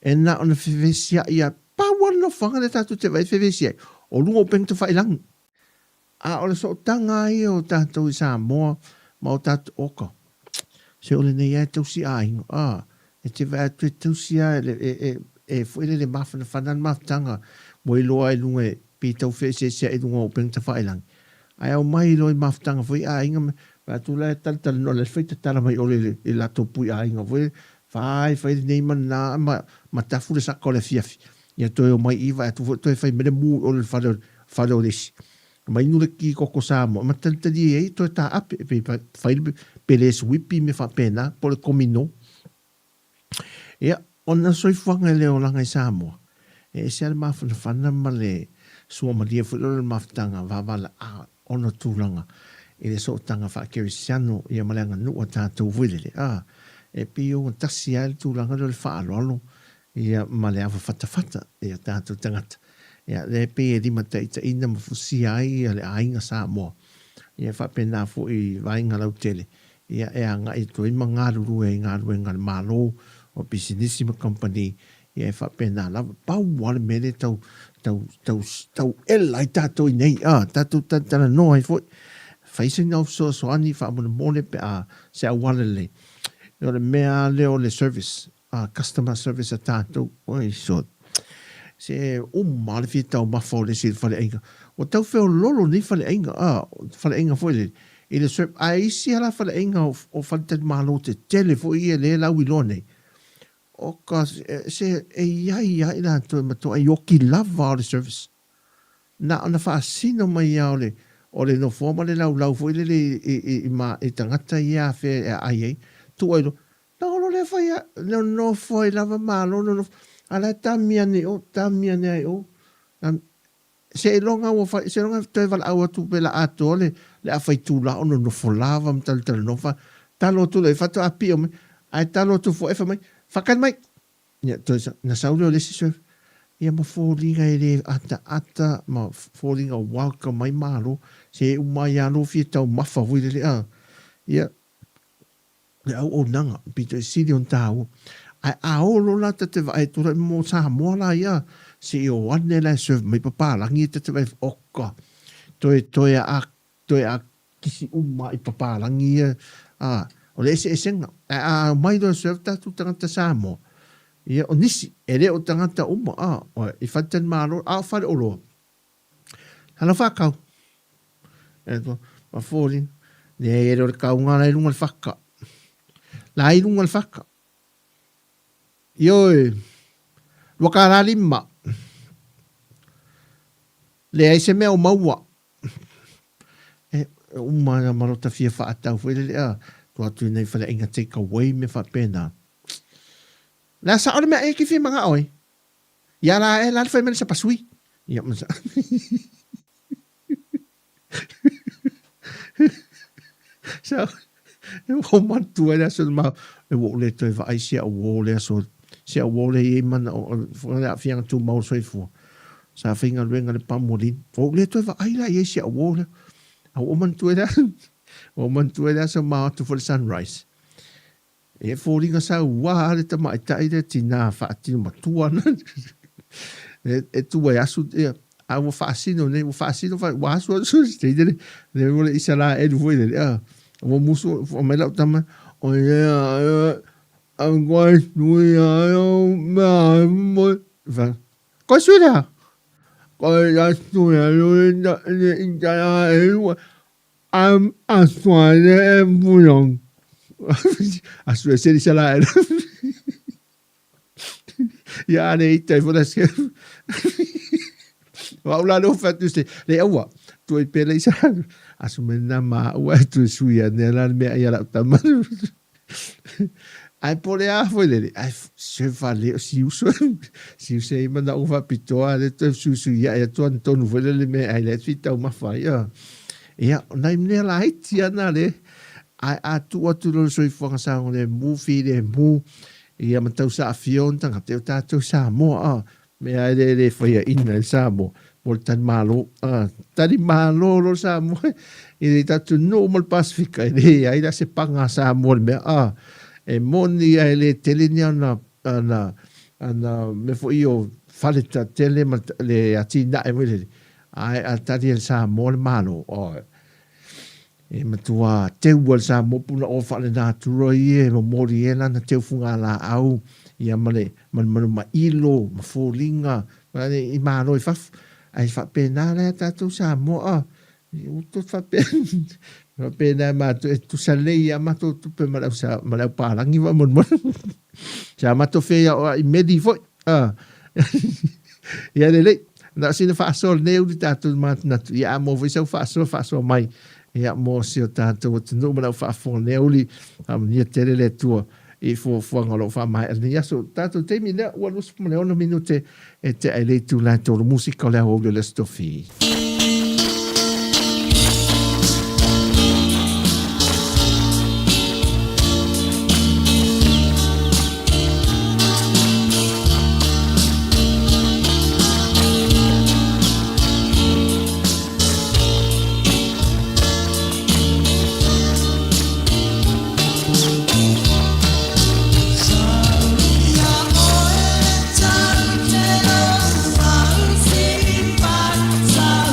e na ona fevesia ia pa wana fanga le tatu te vai fevesia o lungo peng te fai lang o le so tanga i o tatu i Samoa ma o tatu oka se o le nei e tau si a ingo e te vai atu e tau si a e fuile le mafana fanan maftanga mo i loa i lunga pi tau fevesia e lungo peng te fai lang ai au mai loi maftanga foi a inga va tu la tal no le feita tala mai ole e la topu a inga foi fai nei mana ma tafu le sakko le fiafi ia to mai iva tu to fai me mu ole falo lis mai nu le ki ko Samoa ma tal e to ta ap pe fai peles wipi me fa pena por le comino ia ona soi fanga le ola ngai Samoa e se al mafana male sua malia fu le maftanga va vala ona tūlanga i le so tanga wha kerisiano i a malanga nua tātou wilele e pio o tasi ai tūlanga le wha aloalo i a male awa whatawhata i a tātou tangata i a le pe e rima te ita ina mafusi ai a le ainga Samoa i a whapena fu i vainga lau tele i a anga i to ima ngāruru e ngā malo o businessima company i a whapena lava pau wale mele tau elai tātou i nei tātou tana noa i fwoi facing au so ani fa mo mole pe se a walele no le mea leo le service customer service tātou oi so se mal fi tau mafo le sil fale inga o tau feo lolo ni fale inga fwoi i le serve ai si ala fale inga o fante malo te tele fwoi le la wilone o ka se ia ina to mato ai oki lava le service na ona fa sino mai ole o le no forma le lau foi le ma e tangata ia fe ai tu oi no le foi no foi lava malo no ala tamiane ai o se longa o fa se longa te val au tu pela atole le afai tu la ono no folava tal no fa talo tu le fato api o ai talo tu fo efa mai fakan mai ya to na saulo le si ia ma fōringa e le ata ma fōringa waka mai maro se umai alo fia tau mafa vui le ia le au nanga pito e siri on tau ai aolo la te vai tura mo Samoa la ia se o ane la serve mai papa langi te vai oka toi a kisi umai papa langi o le se senga mai do serve tatu tangata Samoa ia o nisi ele o tangata uma o i fatan malo fale o lo hala fakau ma fōrin ne ele o kaunga la ilunga faka la ilunga faka ioi wakara lima le ai se mea o maua uma na marota fia whaatau fwere le tu atu nei whale inga take away me whapena la sa ora me e ki fi mga oi ya la e la fa me sa pasui ya ma sa So, o matu e so ma e wo le toi va ai sia wo le so sia wo le e man o la fiang tu mau so fu sa finga renga le pamolin o le toi va ai la e sia wo le o matu e so ma to for the sunrise e falling sa wa le tama tai le tina fa ti matua e tu e asu e a wo fascino fa wa so ste le le isala e vo le o muso o me la tama o I'm going to my va quoi sulla quoi la sulla I'm a soirée bouillon a sulla c'est ça ya ne ite vo la se wa la no fa tu se le awa tu e pele sa asumena ma wa tu suya ne la me ya la tama ai pole a foi le ai se vale si uso si se manda uva pitoa le tu su ya tu anton vole le me ai le fita uma fai ya na me la iti ana le ai a tu lo so i fonga sa le movie le mu ia matau sa afion tanga te Tautua Sāmoa me ai le foi ina Sāmoa mo tan malo tani malo lo Sāmoa i le tatu no mo Pasifika i ai la se panga Sāmoa me e moni ai le telenia ana me foi o fale ta tele le atina e wele ai atari el Sāmoa malo e matua te ua sa mo puna o fale na turo e mo mori e na te funga la au ia male ma ilo ma folinga ma i mano i faf ai fa pena le Tautua Sāmoa i to fa pena ma tu sale ia ma tu pe ma sa ma palangi va mon sa ma to fe i medi fo ia le na sina fa sol ne u tatu ma na ia mo vi so fa so mai ia mo si o tātou o tunu mana wha whone uli nia tere le tua i whanga lo wha mai ni aso tātou teimi lea ua lusu mane ono minute e te ai le tu la tōru musika lea o le stofi. Sa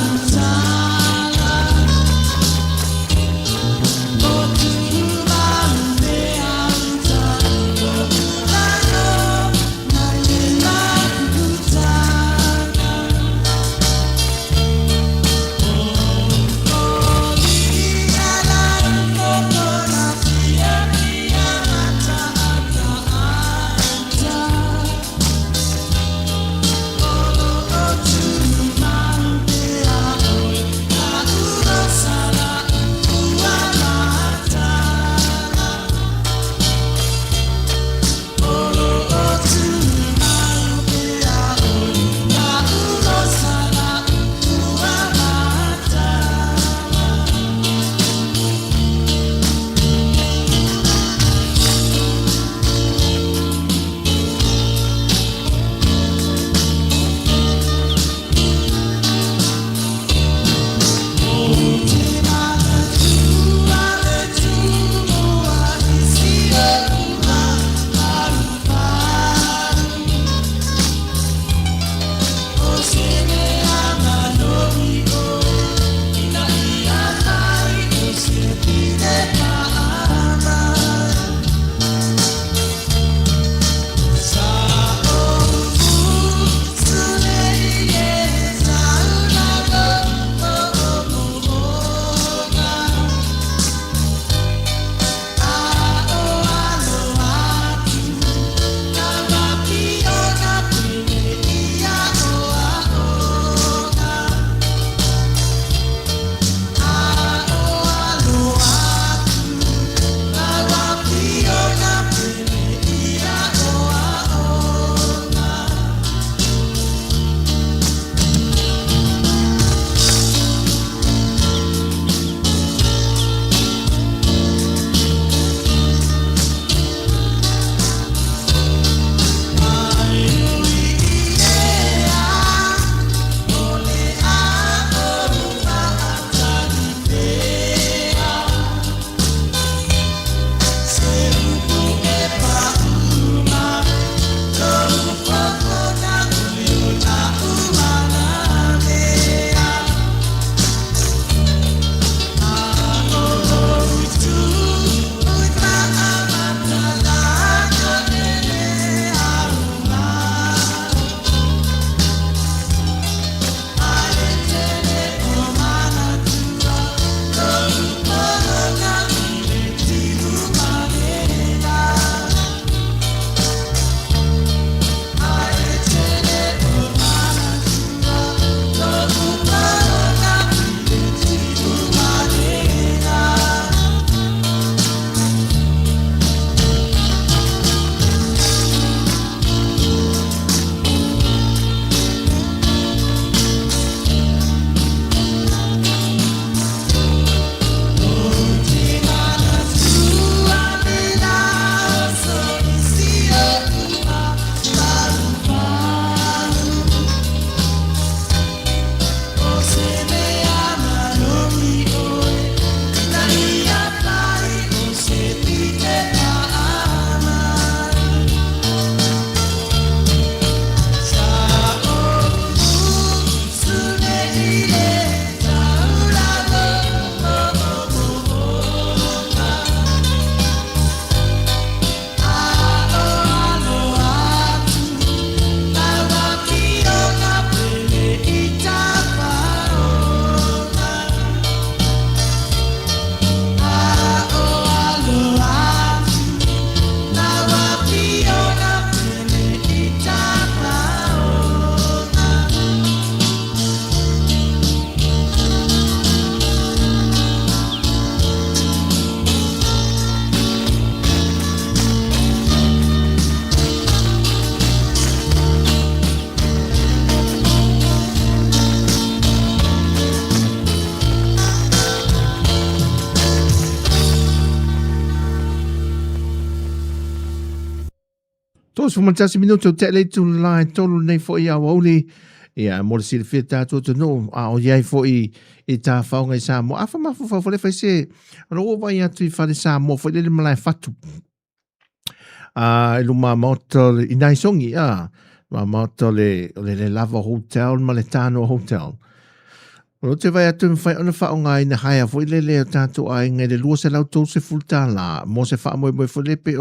Tos fumatasi minuto te le tu lai tolu nei fo ia wauli. Ia mo le sile fia tātou te no a o iai fo i tā whaunga i Samoa. Afa mafu whawhore whai se roa vai atu i whare Samoa fo le malai fatu. E luma maoto i naisongi ma maoto le lava hotel ma le tano hotel. O te vai atu mwhai ona whaonga i na haia fo i le tātou ai ngai le lua se lau tau se fultala. Mo se wha moe fo lepe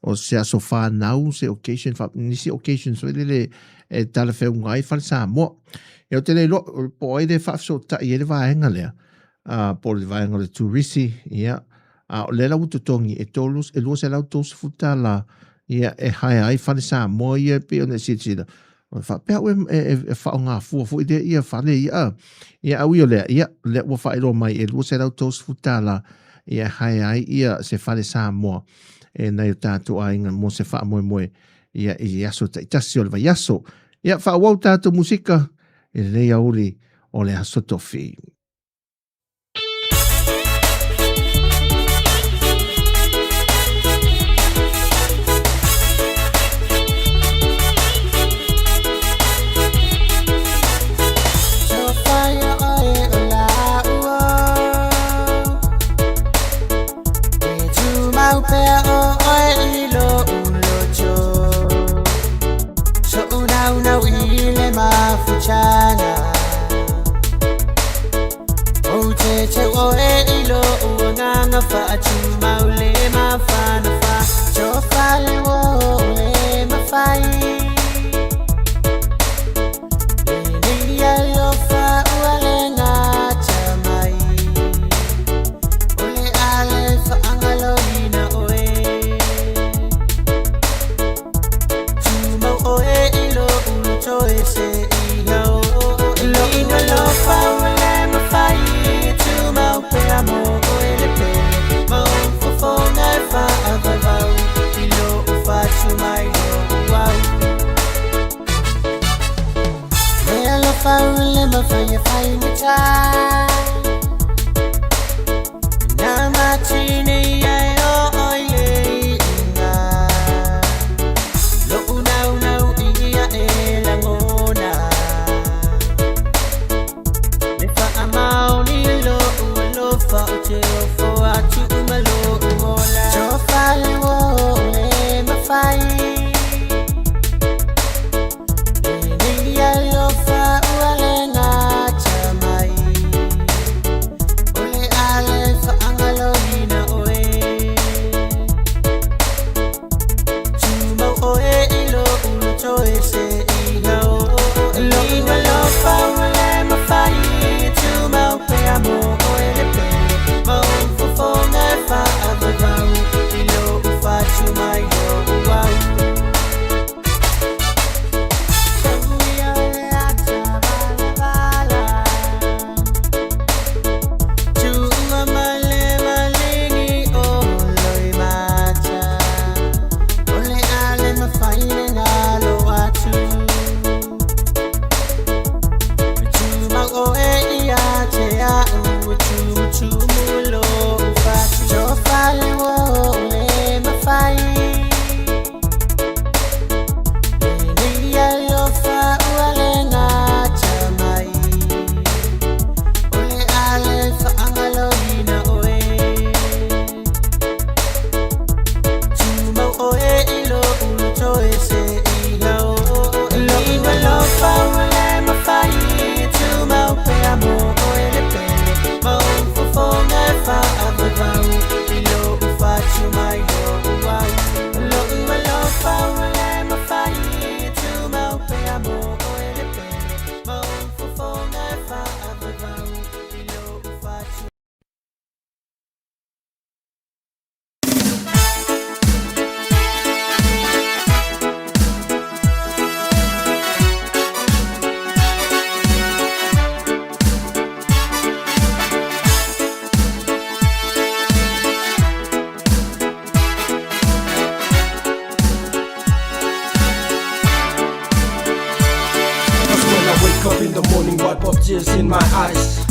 o se aso whanau, se occasion, nisi occasion, so le tala wheu ngai whare Samoa. E o te le lo, po ai le whafso ta i ele vaenga lea, po le vaenga le turisi, ia, o le lau tutongi e tolus, e lua se lau tos futala, ia, e hai ai whare Samoa, ia, pe o ne sitila. Pea ue e whao ngā fua, fu i de ia whare, ia, au i o lea, ia, le ua whaero mai, e lua se lau tos futala, ia, hai ai, ia, se whare Samoa. E nei o tātou ainga mo se wha moe ia i aso ta itasi o le vai aso. Ia wha wau tātou musika e lei auri o le aso tofi.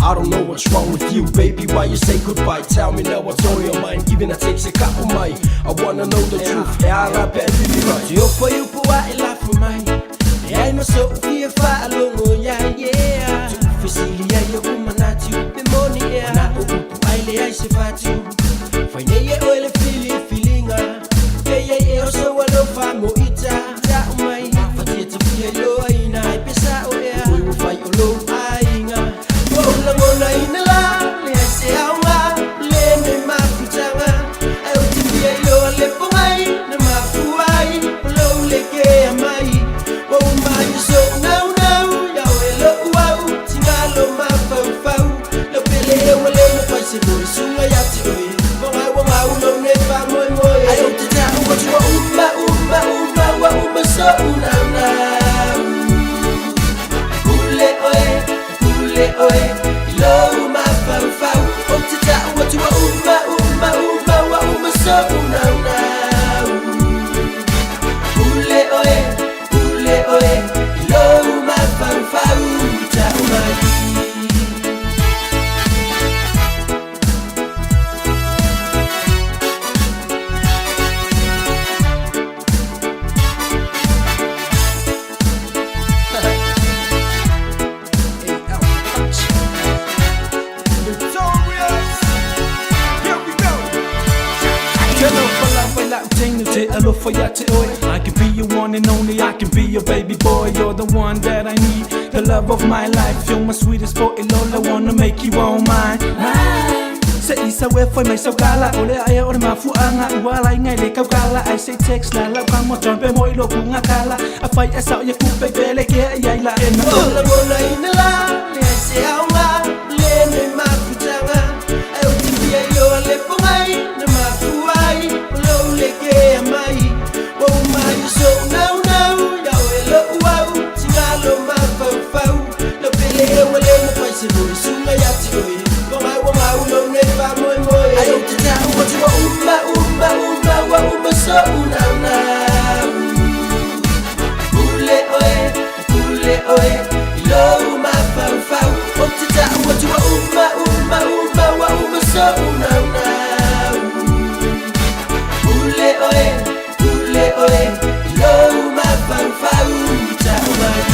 I don't know what's wrong with you, baby. Why you say goodbye? Tell me now what's on your mind. Even I take a cup of mine. I wanna know the truth. Yeah, I rap every right. You for you, but I laugh for mine. Yeah, I know so fear fire alone. Yeah, yeah. Facility, you woman at you. The money, yeah. Now, I lay I say fat you. Find a oil feeling. Yeah. So I love I'm more ita. That my fatty to be a low. I pesa, oh yeah. We will fight your low. I can be your one and only, I can be your baby boy. You're the one that I need, the love of my life. You're my sweetest boy, Lord, I wanna make you all mine. Sa isa we foi mai sau kala ole ai ore mafu anga wala ngai le kau kala I say text la la kang mo ton pe moi lo kunga kala a fai asa ya ku pe bele ke ai la en la bona ina la le se aunga le me mafu tanga ai o ti ai lo le pomai na mafu ai lo le ke mai o mai so now ya we lo wow tinga lo ma fau lo pele wele mo fai se lo sunga ya ti oi so now Ule oe Lo uma fau Otita what you uma so now Ule oe Lo uma fau Ta umari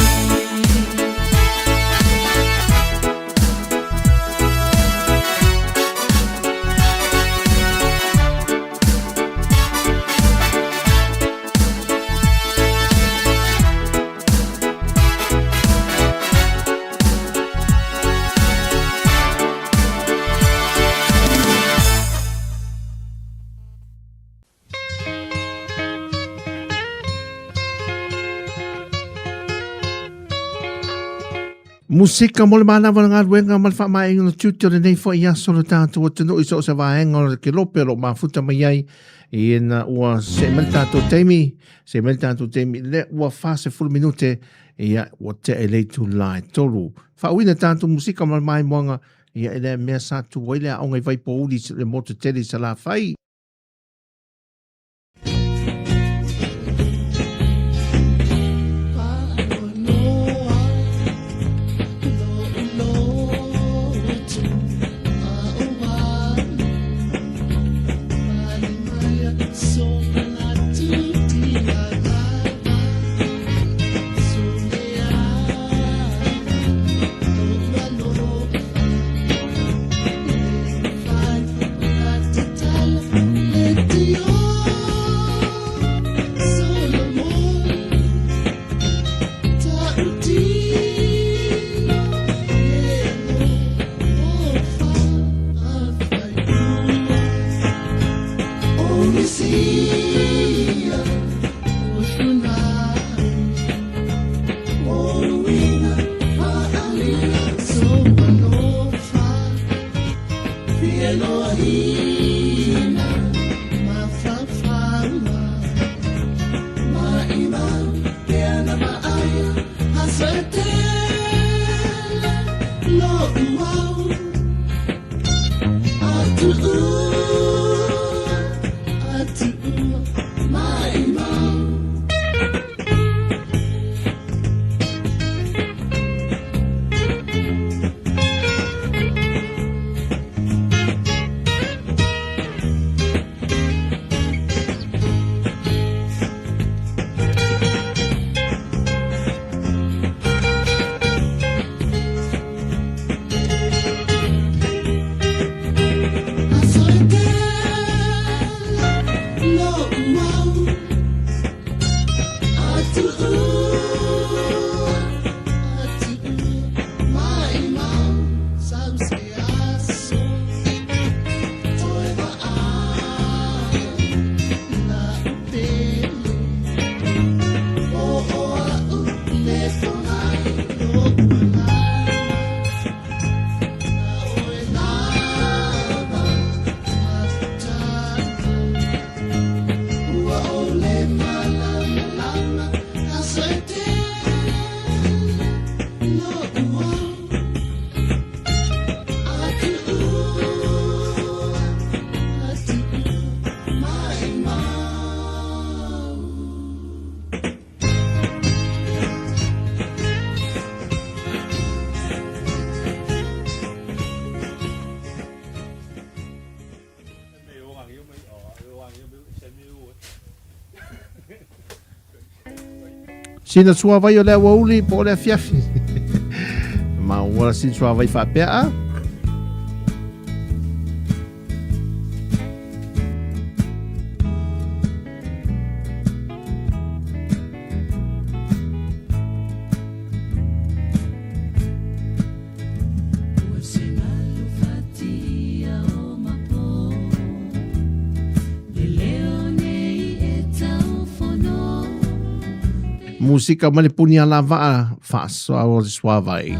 Musika mo le mana wala ngā ruenga malwha mai ingo tutere nei fo ia solo tātou o tino iso o se wāenga o ke lope lo mafuta mai ai i ena ua se mel tātou teimi le ua fase full minute ia ua te e leitu lai tolu whauina tātou musika mo le mai moanga ia ele mea sātu waile a ongai vai po uli le moto tele sa la whai Sina sua vai o lea wauli po lea fiafi. Ma ora sin sua vai fa pea. Musika mani puni ala vaa faso o sua vai.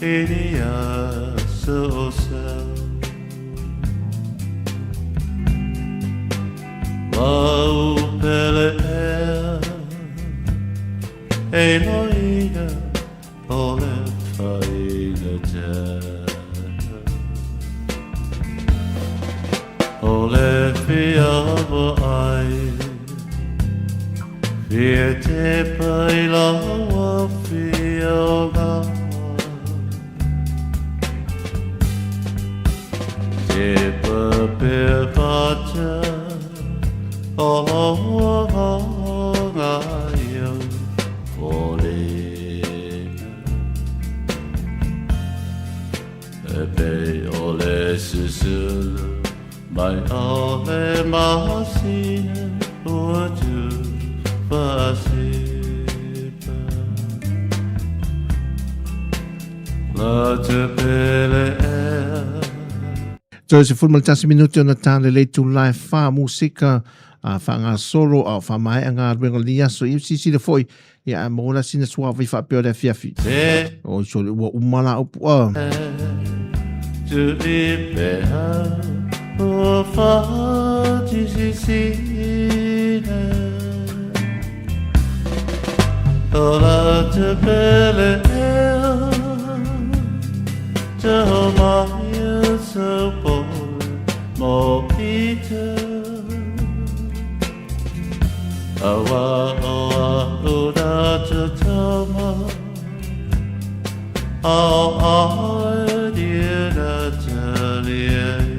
iria so sel mau pele e loia ole faina te ole fia wa ai fia te pai lawa fia o ga te pape fata o nga yo ole ebe ole susulu mai ole masine uatu pasipa la te pele Joseph Fulman tasi minuti ona tale le tu live fa musika fa nga solo au fa mai nga rengo lia so i si le foi ya mola sina swa vi fa pio de fiafi o so le wa umala upu tu ipe o fa ti si ola te pele te ho mai so mo ite awa oa ura te tama au aeria te liei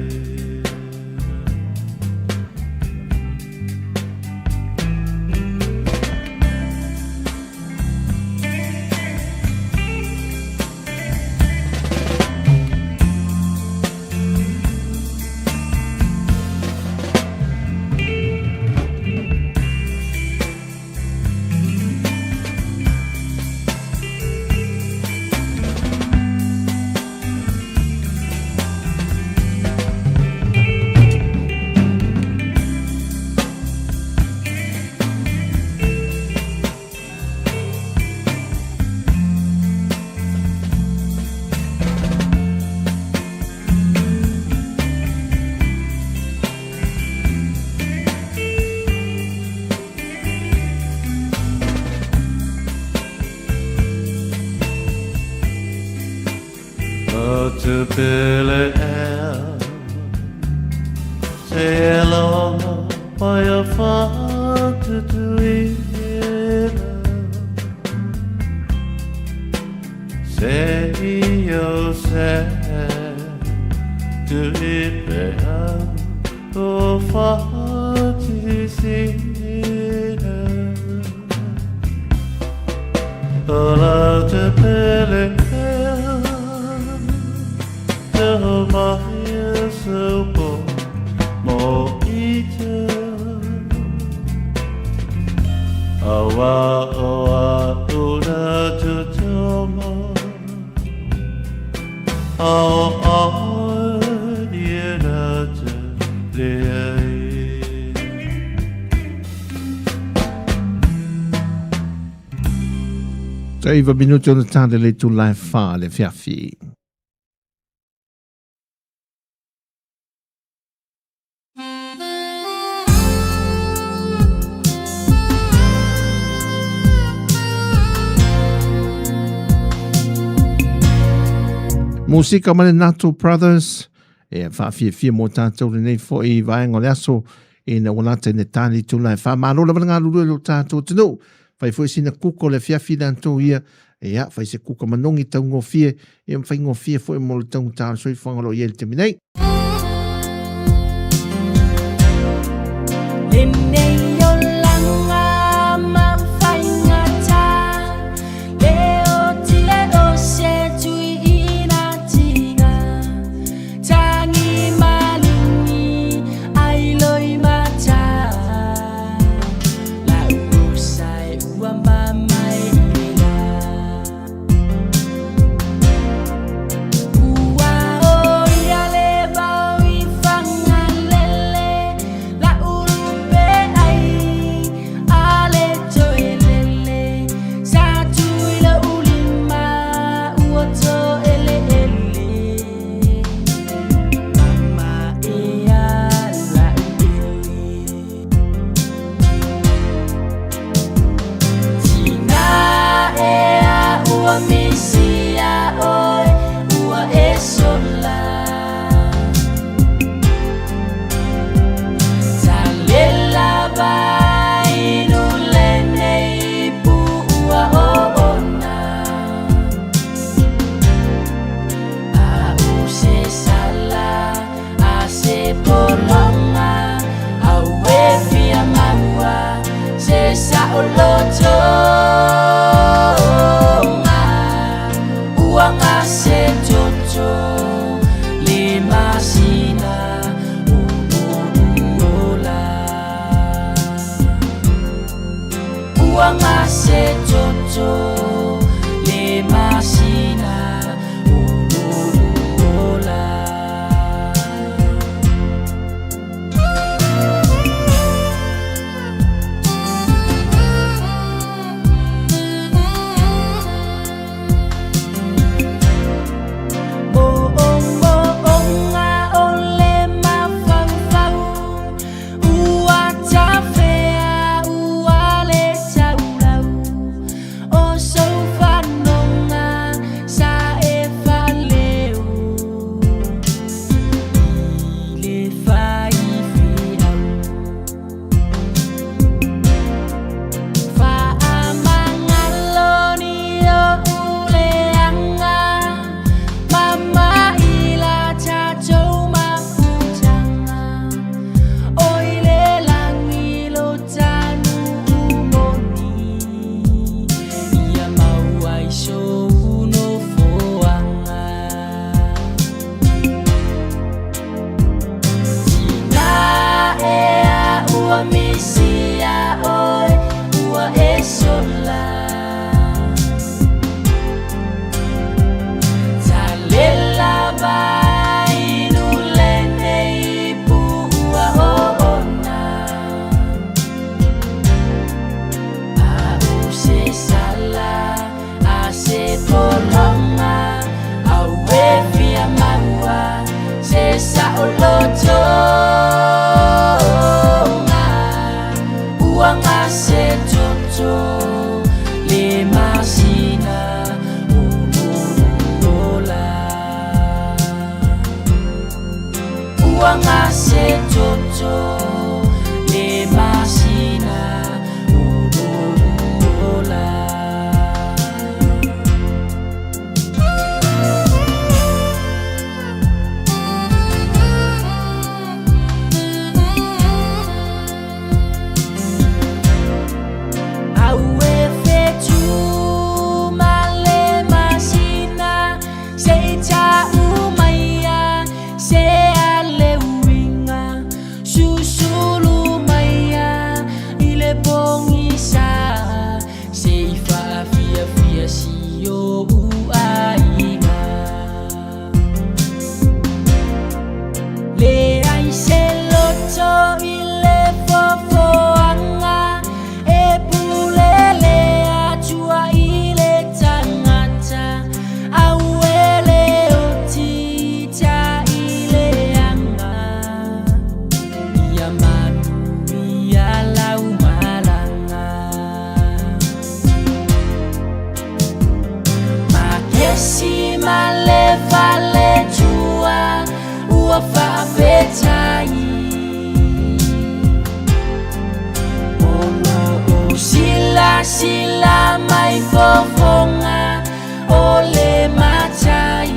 to pele say hello by a father to it say yo say to it oh father see oh to pele mai so mo ite awa oa ura te tama au aeria te liei Taiva minuti ona tale le tu live fa le fiafi Musika male Nato Brothers fa fia mo tātou nei fo i vaenga le aso na wanata ne tali tūlai fa malola ngā lulu lo tātou tino fai fo sina kuko le fiafi lantou ia fai se kuka manongi tau ngofie fai ngofie fo mo le tau tātou soi whangalo i el te minei Ua o ia le le masina olola. Sila mai fofonga ole matai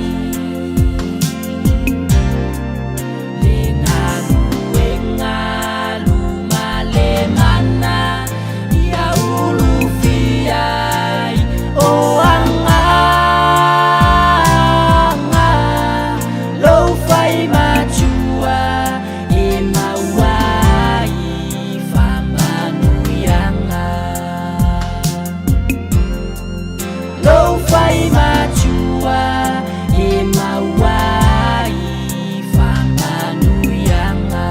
le ngalu male mana ya ulufiai o anga lo fai machua e mawai famanu yanga lo fai machua e mawai famanu yanga.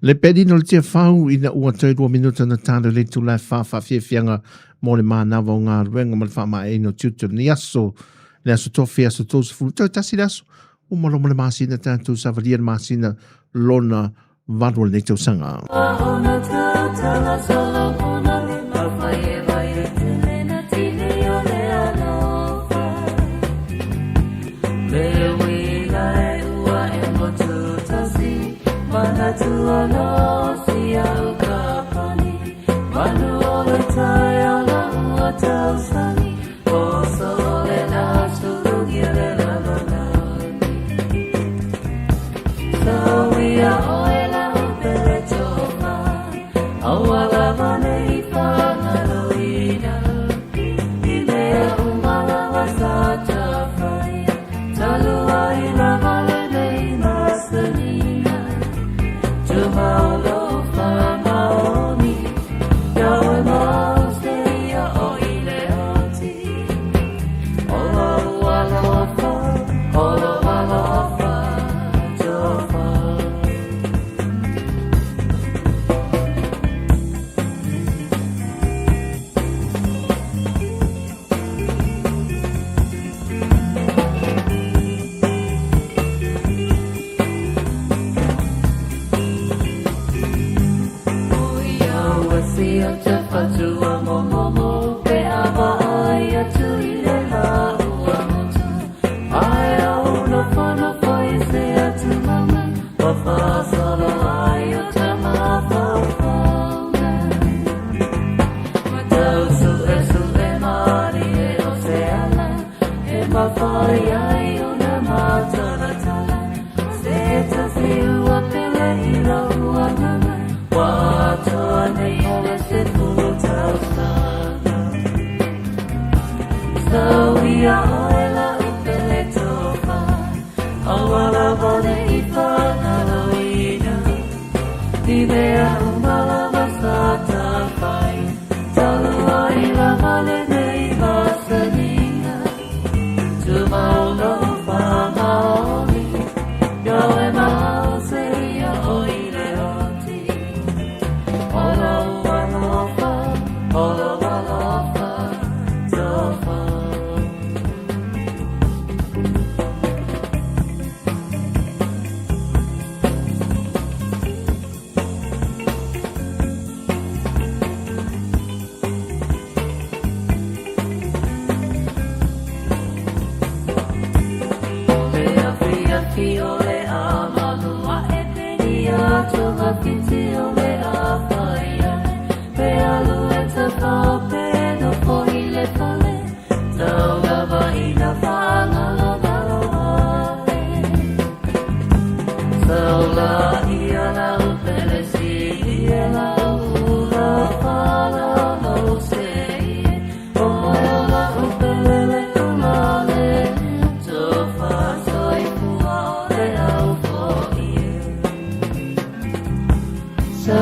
Le pedi no le tia whau ina ua tau 2 minuta na tāna le tu lai whawhiawhianga mō le mānawa o ngā ruenga ma le wha e no tutu ni aso le aso tofi aso tōsu fulu tau tasi le aso o malo le māsina tātou savalia le māsina lona vadua le tau sanga. So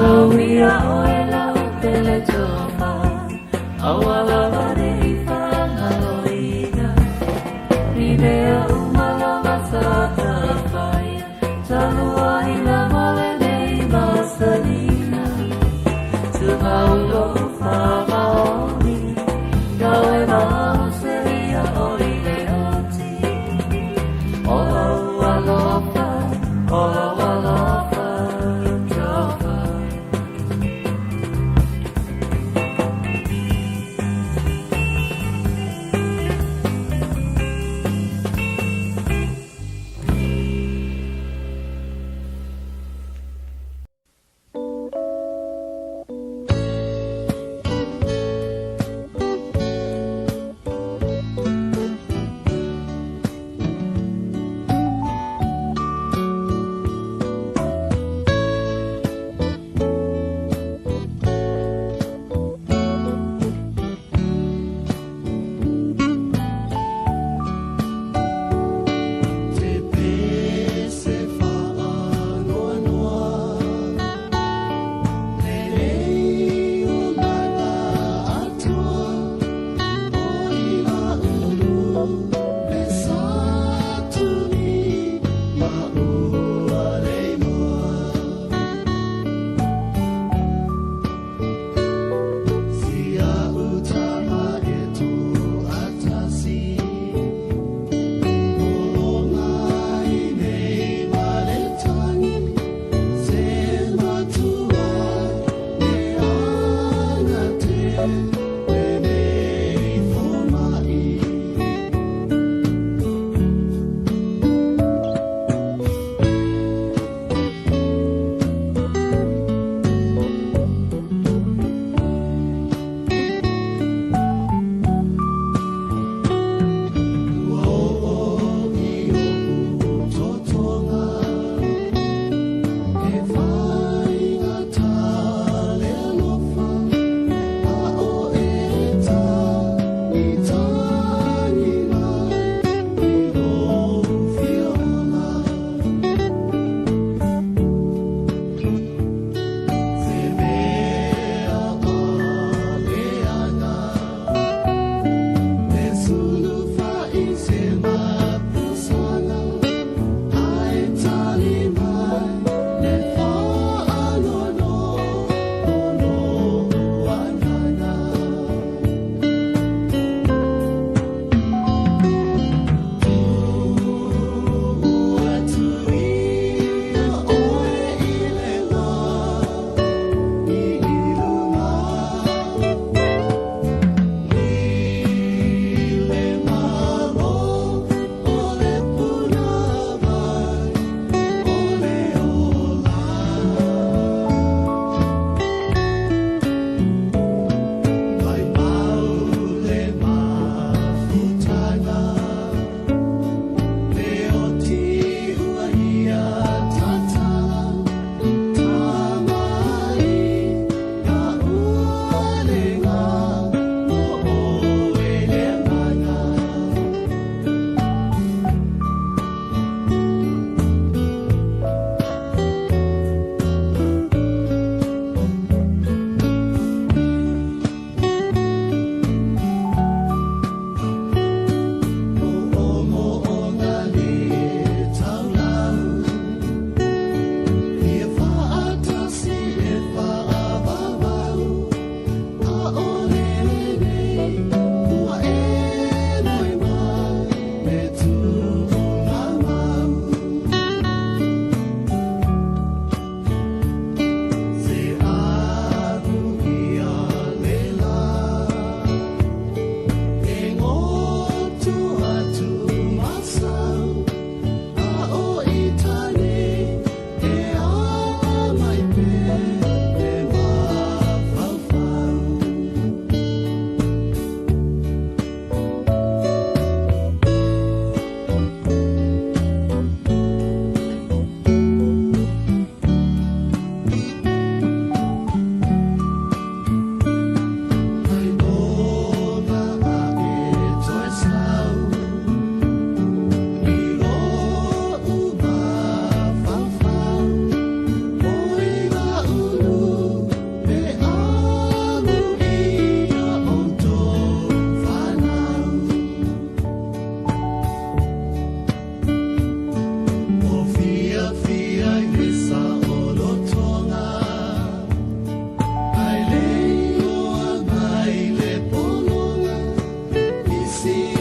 see.